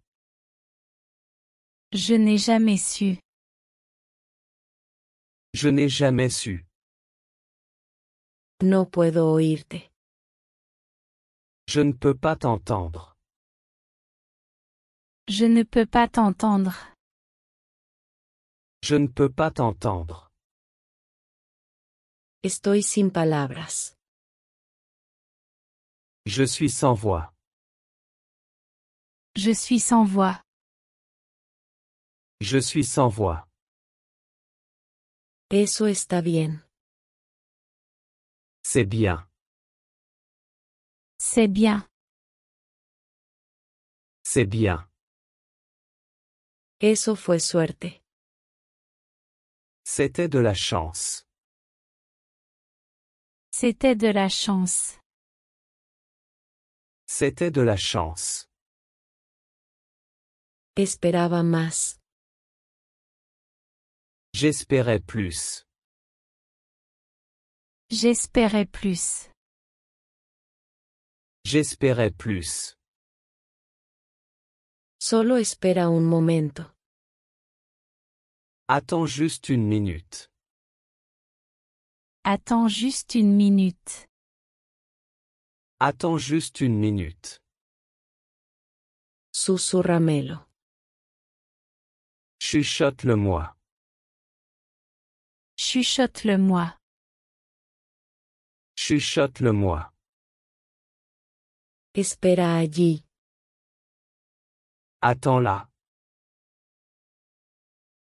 Je n'ai jamais su. Je n'ai jamais su. No puedo oírte. Je ne peux pas t'entendre. Je ne peux pas t'entendre. Je ne peux pas t'entendre. Estoy sin palabras. Je suis sans voix. Je suis sans voix. Je suis sans voix. Eso está bien. C'est bien. C'est bien. C'est bien. Eso fue suerte. C'était de la chance. C'était de la chance. C'était de la chance. Esperaba más. J'espérais plus. J'espérais plus. J'espérais plus. Solo espera un momento. Attends juste une minute. Attends juste une minute. Attends juste une minute. Susurramelo. Chuchote-le-moi. Chuchote-le-moi. Chuchote-le-moi. Espera allí. Attends-la.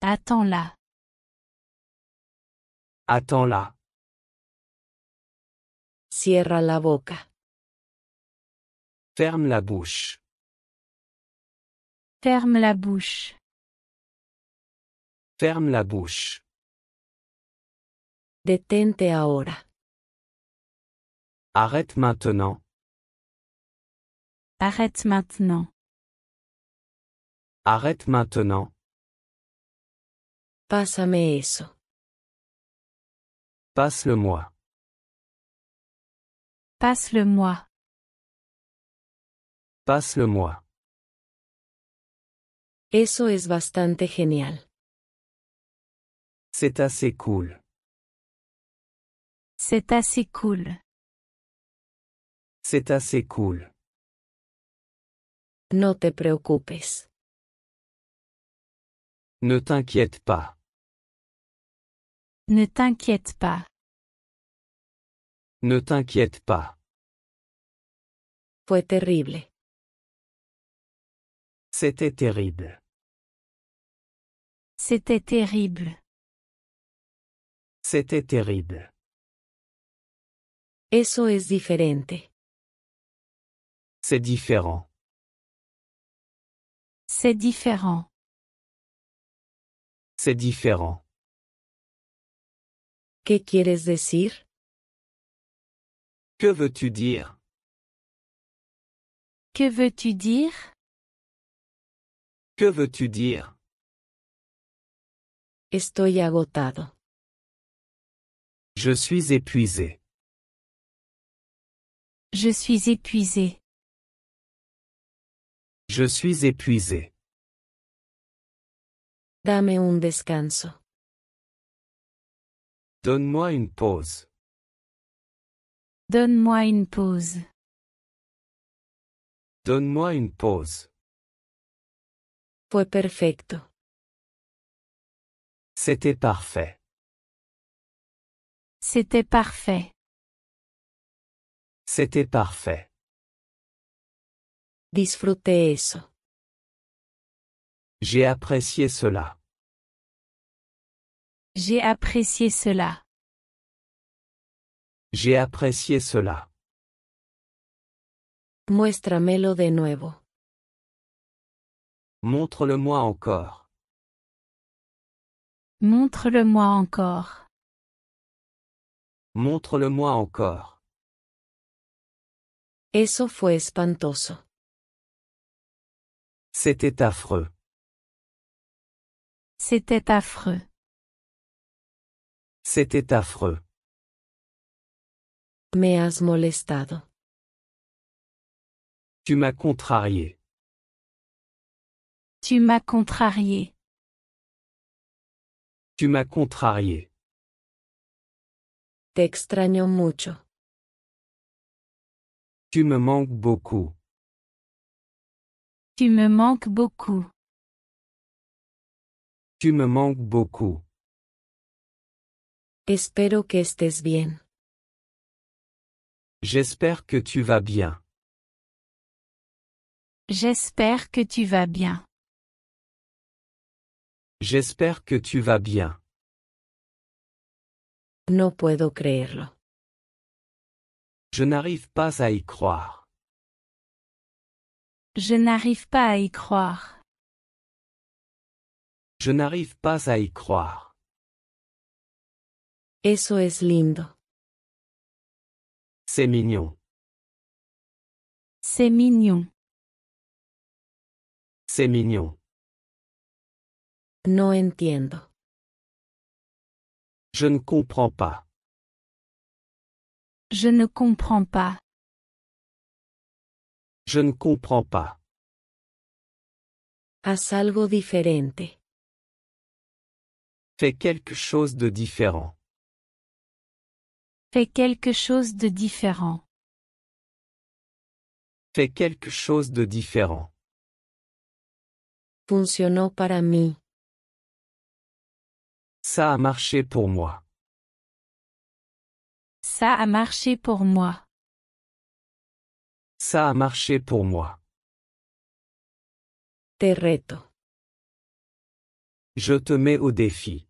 Attends-la. Attends-la. Cierra la boca. Ferme la bouche. Ferme la bouche. Ferme la bouche. Detente ahora. Arrête maintenant. Arrête maintenant. Arrête maintenant. Pásame eso. Passe-le-moi. Passe-le-moi. Passe-le-moi. Eso es bastante genial. C'est assez cool. C'est assez cool. C'est assez cool. No te preocupes. Ne t'inquiète pas. Ne t'inquiète pas. Ne t'inquiète pas. Fue terrible. C'était terrible. C'était terrible. C'était terrible. Eso es diferente. C'est différent. C'est différent. C'est différent. ¿Qué quieres decir? Que veux-tu dire? Que veux-tu dire? Que veux-tu dire? Estoy agotado. Je suis épuisé. Je suis épuisé. Je suis épuisé. Dame un descanso. Donne-moi une pause. Donne-moi une pause. Donne-moi une pause. Fue perfecto. C'était parfait. C'était parfait. C'était parfait. Disfruté eso. J'ai apprécié cela. J'ai apprécié cela. J'ai apprécié cela. Muéstramelo de nuevo. Montre-le-moi encore. Montre-le-moi encore. Montre-le-moi encore. Eso fue espantoso. C'était affreux. C'était affreux. C'était affreux. Me has molestado. Tu m'as contrarié. Tu m'as contrarié. Tu m'as contrarié. Te extraño mucho. Tu me manques beaucoup. Tu me manques beaucoup. Tu me manques beaucoup. Espero que estés bien. J'espère que tu vas bien. J'espère que tu vas bien. J'espère que tu vas bien. No puedo creerlo. Je n'arrive pas à y croire. Je n'arrive pas à y croire. Je n'arrive pas à y croire. Eso es lindo. C'est mignon. C'est mignon. C'est mignon. No entiendo. Je ne comprends pas. Je ne comprends pas. Je ne comprends pas. Haz algo diferente. Fais quelque chose de différent. Fais quelque chose de différent. Fais quelque chose de différent. Funcionó para mí. Ça a marché pour moi. Ça a marché pour moi. Ça a marché pour moi. Te reto. Je te mets au défi.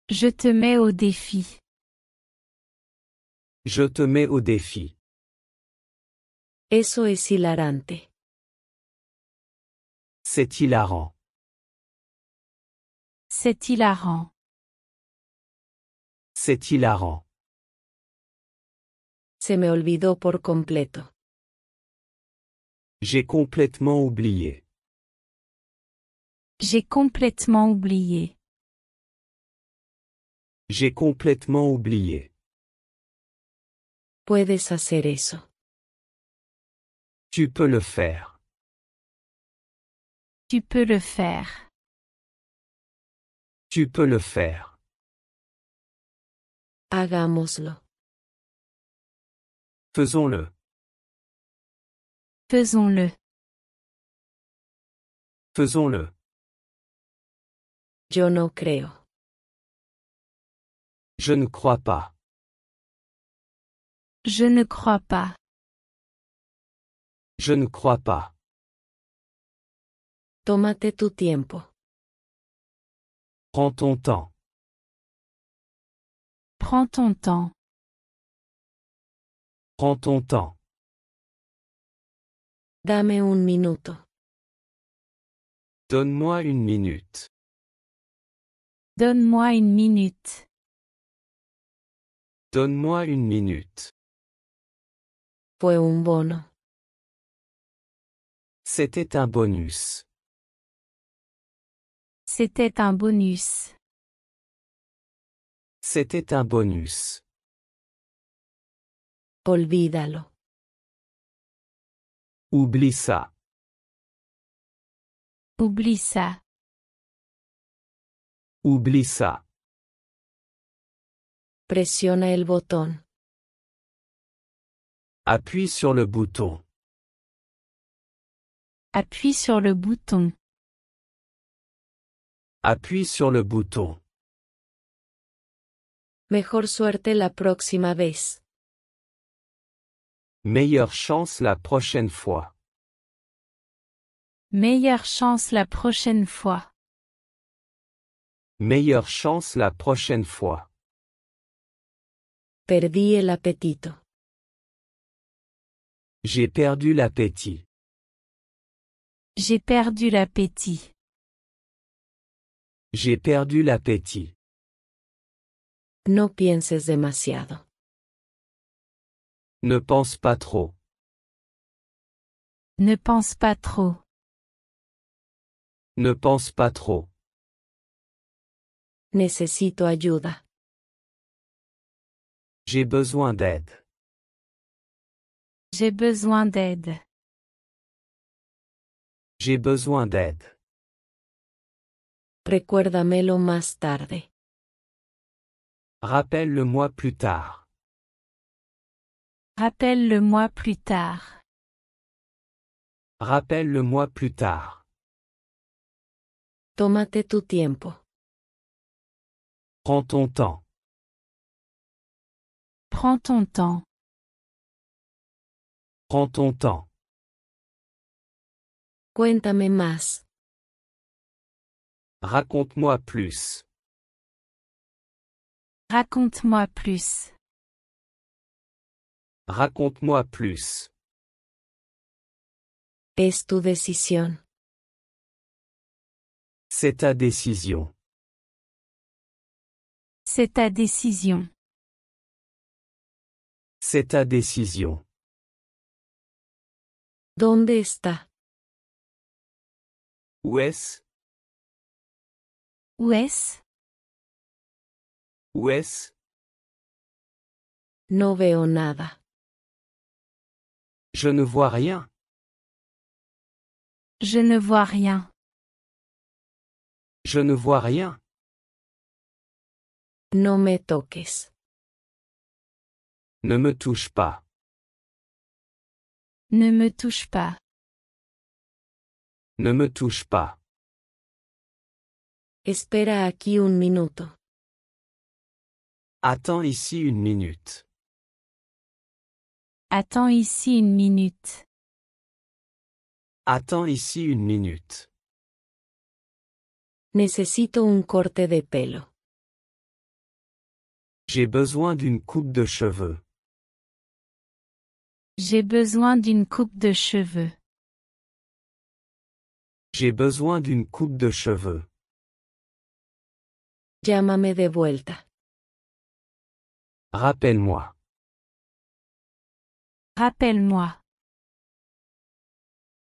Je te mets au défi. Je te mets au défi. Eso es hilarante. C'est hilarant. C'est hilarant. C'est hilarant. Se me olvidó por completo. J'ai complètement oublié. J'ai complètement oublié. J'ai complètement oublié. Puedes hacer eso. Tu peux le faire. Tu peux le faire. Tu peux le faire. Hagámoslo. Faisons-le. Faisons-le. Faisons-le. Yo no creo. Je ne crois pas. Je ne crois pas. Je ne crois pas. Tómate tu tiempo. Prends ton temps. Prends ton temps. Prends ton temps. Dame un minuto. Donne-moi une minute. Donne-moi une minute. Donne-moi une minute. Fue un bono. C'était un bonus. C'était un bonus. C'était un bonus. Olvídalo. Oublie ça. Oublie ça. Oublie ça. Presiona el botón. Appuie sur le bouton. Appuie sur le bouton. Appuie sur le bouton. Mejor suerte la próxima vez. Meilleure chance la prochaine fois. Meilleure chance la prochaine fois. Meilleure chance la prochaine fois. Perdí el apetito. J'ai perdu l'appétit. J'ai perdu l'appétit. J'ai perdu l'appétit. No pienses demasiado. Ne pense pas trop. Ne pense pas trop. Ne pense pas trop. Necesito ayuda. J'ai besoin d'aide. J'ai besoin d'aide. J'ai besoin d'aide. Recuérdamelo más tarde. Rappelle-le-moi plus tard. Rappelle-le-moi plus tard. Rappelle-le-moi plus tard. Tómate tu tiempo. Prends ton temps. Prends ton temps. Prends ton temps. Cuéntame más. Raconte-moi plus. Raconte-moi plus. Raconte-moi plus. Es tu decisión. C'est ta décision. C'est ta décision. C'est ta décision. ¿Dónde está? Où est-ce? Où est-ce? Où est-ce? No veo nada. Je ne vois rien. Je ne vois rien. Je ne vois rien. No me toques. Ne me touche pas. Ne me touche pas. Ne me touche pas. Espera aquí un minuto. Attends ici une minute. Attends ici une minute. Attends ici une minute. Necesito un corte de pelo. J'ai besoin d'une coupe de cheveux. J'ai besoin d'une coupe de cheveux. J'ai besoin d'une coupe de cheveux. Llámame de vuelta. Rappelle-moi. Rappelle-moi.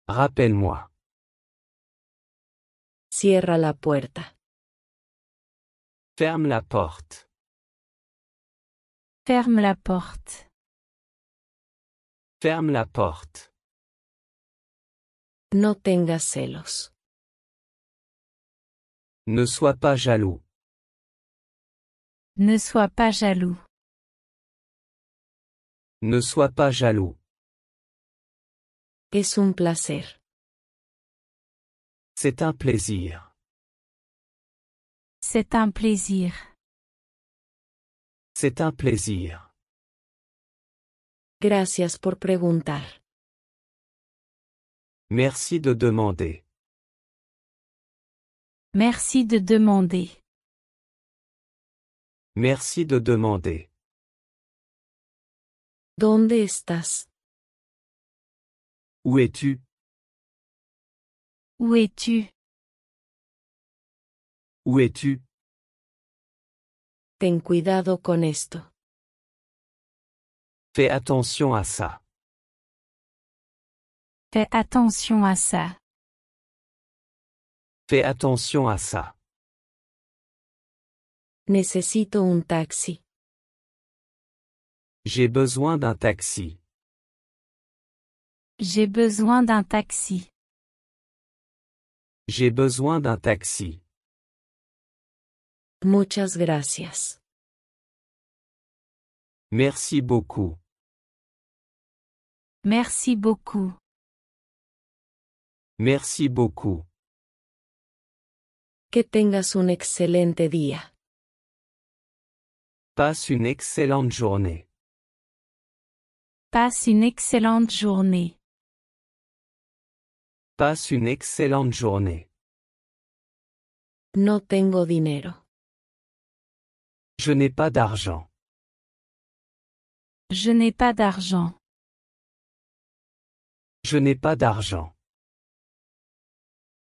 Rappelle-moi. Cierra la puerta. Ferme la porte. Ferme la porte. Ferme la porte. No tengas celos. Ne sois pas jaloux. Ne sois pas jaloux. Ne sois pas jaloux. Es un placer. C'est un plaisir. C'est un plaisir. C'est un plaisir. Gracias por preguntar. Merci de demander. Merci de demander. Merci de demander. ¿Dónde estás? Où es-tu? Où es-tu? Où es-tu? Ten cuidado con esto. Fais attention à ça. Fais attention à ça. Fais attention à ça. Necesito un taxi. J'ai besoin d'un taxi. J'ai besoin d'un taxi. J'ai besoin d'un taxi. Muchas gracias. Merci beaucoup. Merci beaucoup. Merci beaucoup. Que tengas un excelente día. Passe une excellente journée. Passe une excellente journée. Passe une excellente journée. No tengo dinero. Je n'ai pas d'argent. Je n'ai pas d'argent. Je n'ai pas d'argent.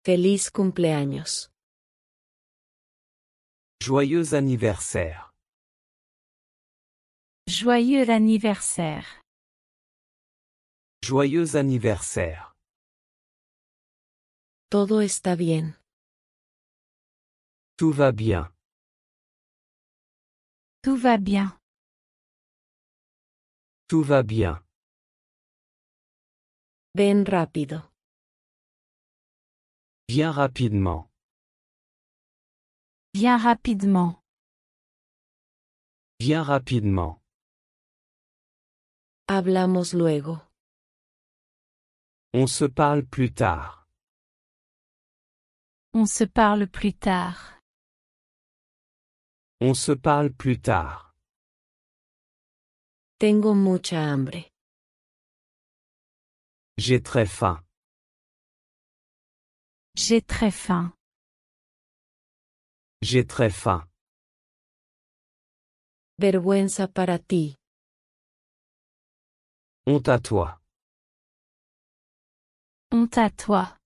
Feliz cumpleaños. Joyeux anniversaire. Joyeux anniversaire. Joyeux anniversaire. Todo está bien. Tout va bien. Tout va bien. Tout va bien. Ven rápido. Viens rapidement. Viens rapidement. Viens rapidement. Hablamos luego. On se parle plus tard. On se parle plus tard. On se parle plus tard. Tengo mucha hambre. J'ai très faim. J'ai très faim. J'ai très faim. Vergüenza para ti. Honte à toi. Honte à toi.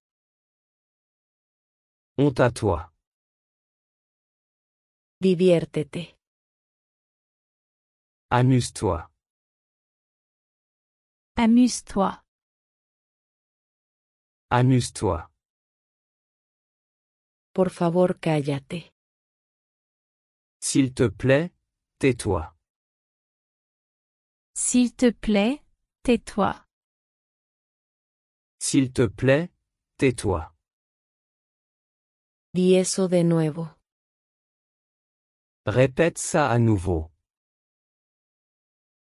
Honte à toi. Diviértete. Amuse-toi. Amuse-toi. Amuse-toi. Por favor, cállate. S'il te plaît, tais-toi. S'il te plaît, tais-toi. S'il te plaît, tais-toi. Di eso de nuevo. Répète ça à nouveau.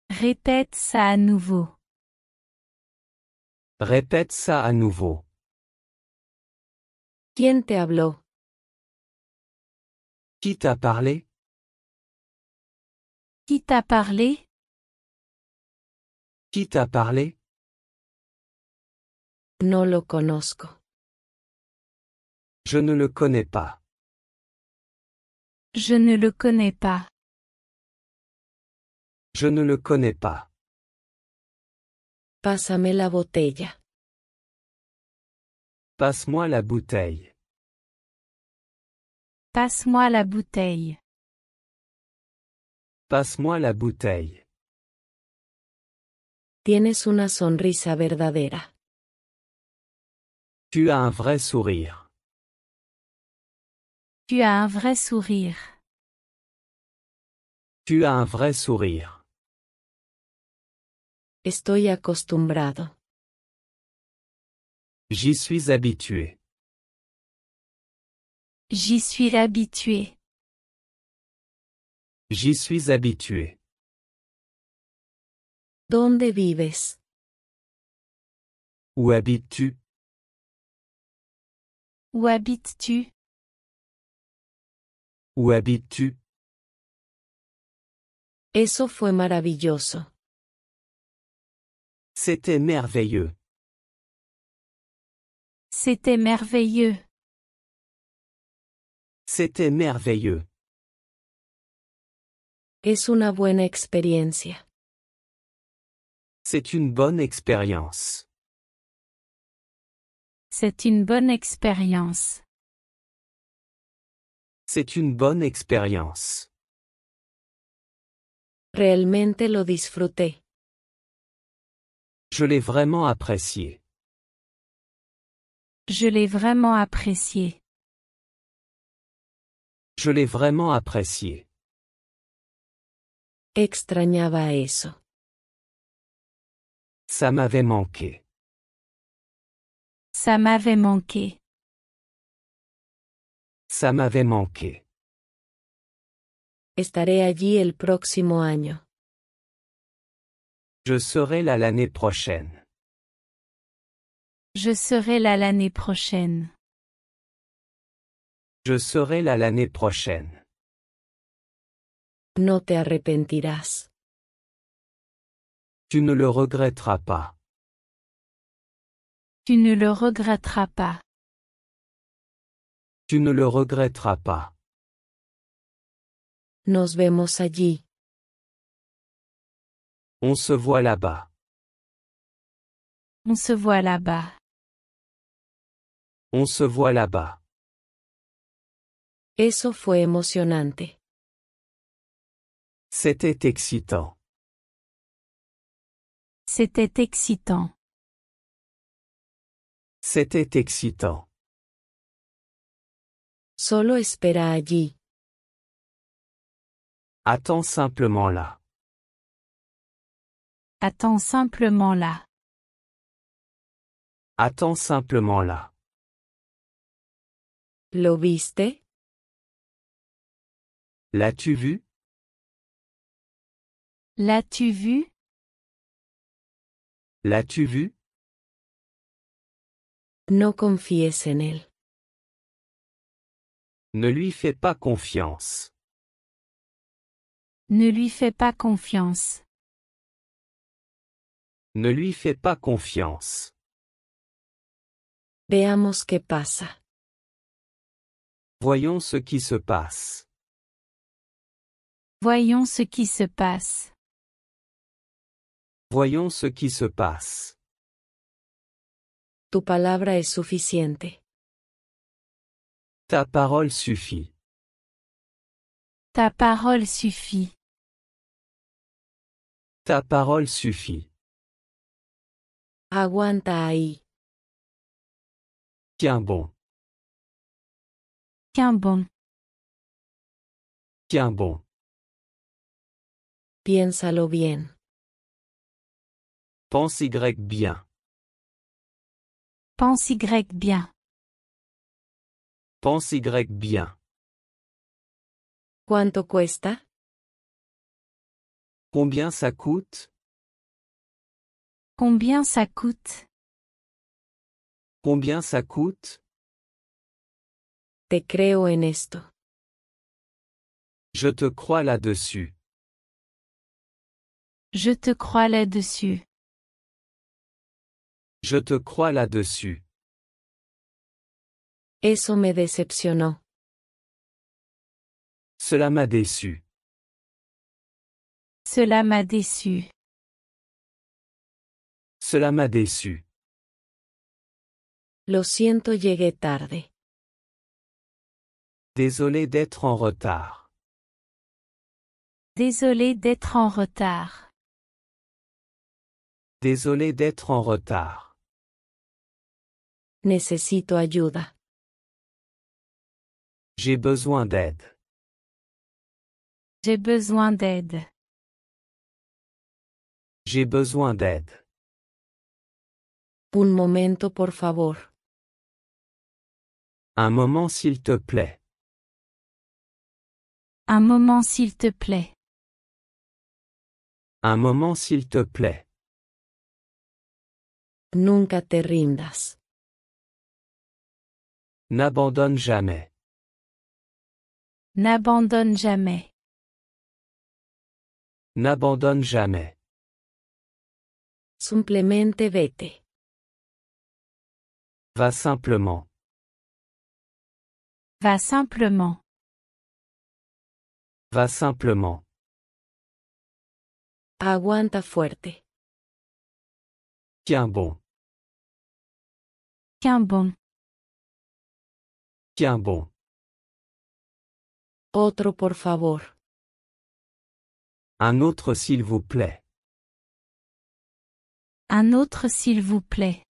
Répète ça à nouveau. Répète ça à nouveau. ¿Quién te habló? Qui t'a parlé? Qui t'a parlé? Qui t'a parlé? No lo conozco. Je ne le connais pas. Je ne le connais pas. Je ne le connais pas. Pásame la botella. Passe-moi la bouteille. Passe-moi la bouteille. Passe-moi la bouteille. Tienes una sonrisa verdadera. Tu as un vrai sourire. Tu as un vrai sourire. Tu as un vrai sourire. Estoy acostumbrado. J'y suis habitué. J'y suis habitué. J'y suis habitué. ¿Dónde vives? Où habites-tu? Où habites-tu? Où habites-tu? Eso fue maravilloso. C'était merveilleux. C'était merveilleux. C'était merveilleux. Es una buena experiencia. C'est une bonne expérience. C'est une bonne expérience. C'est une bonne expérience. Realmente lo disfruté. Je l'ai vraiment apprécié. Je l'ai vraiment apprécié. Je l'ai vraiment apprécié. Extrañaba eso. Ça m'avait manqué. Ça m'avait manqué. Ça m'avait manqué. Estaré allí el próximo año. Je serai là l'année prochaine. Je serai là l'année prochaine. Je serai là l'année prochaine. No te arrepentirás. Tu ne le regretteras pas. Tu ne le regretteras pas. Tu ne le regretteras pas. Nos vemos allí. On se voit là-bas. On se voit là-bas. On se voit là-bas. Eso fue emocionante. C'était excitant. C'était excitant. C'était excitant. Solo espera allí. Attends simplement là. Attends simplement là. Attends simplement là. ¿Lo viste? L'as-tu vu? L'as-tu vu? L'as-tu vu? No confíes en él. Ne lui fais pas confiance. Ne lui fais pas confiance. Ne lui fais pas confiance. Veamos qué pasa. Voyons ce qui se passe. Voyons ce qui se passe. Voyons ce qui se passe. Tu palabra es suficiente. Ta parole suffit. Ta parole suffit. Ta parole suffit. Aguanta ahí. Tiens bon. Tiens bon. Tiens bon. Piénsalo bien. Pense Y bien. Pense Y bien. Pense Y bien. ¿Cuánto cuesta? Combien ça coûte? Combien ça coûte? Combien ça coûte? Te creo en esto. Je te crois là-dessus. Je te crois là-dessus. Je te crois là-dessus. Eso me decepcionó. Cela m'a déçu. Cela m'a déçu. Cela m'a déçu. Lo siento, llegué tarde. Désolé d'être en retard. Désolé d'être en retard. Désolé d'être en retard. Necesito ayuda. J'ai besoin d'aide. J'ai besoin d'aide. J'ai besoin d'aide. Un momento, por favor. Un moment s'il te plaît. Un moment s'il te plaît. Un moment s'il te plaît. Nunca te rindas. N'abandonne jamais. N'abandonne jamais. N'abandonne jamais. Simplemente vete. Va simplement. Va simplement. Va simplement. Aguanta fuerte. Tiens bon. Qu'un bon. Tiens bon. Otro por favor. Un autre s'il vous plaît. Un autre s'il vous plaît.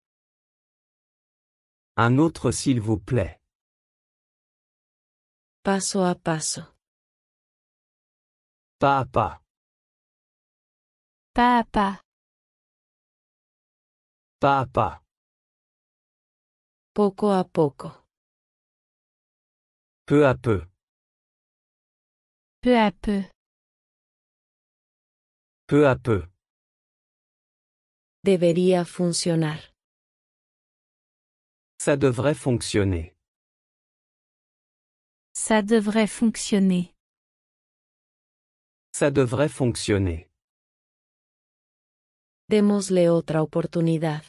Un autre s'il vous plaît. Paso a paso. Pas à pas. Pas à pas. Pas à pas. Poco a poco. Peu à peu. Peu à peu. Peu à peu. Debería funcionar. Ça devrait fonctionner. Ça devrait fonctionner. Ça devrait fonctionner. Démosle otra oportunidad.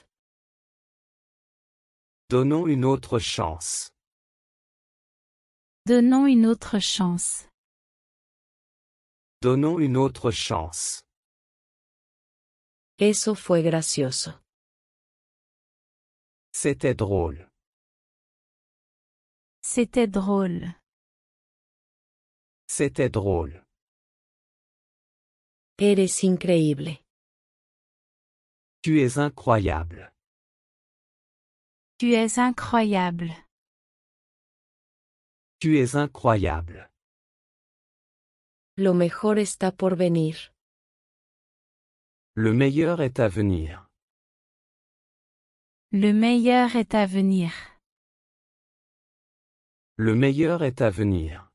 Donnons une autre chance. Donnons une autre chance. Donnons une autre chance. Eso fue gracioso. C'était drôle. C'était drôle. C'était drôle. Eres increíble. Tu es incroyable. Tu es incroyable. Tu es incroyable. Lo mejor está por venir. Le meilleur est à venir. Le meilleur est à venir. Le meilleur est à venir.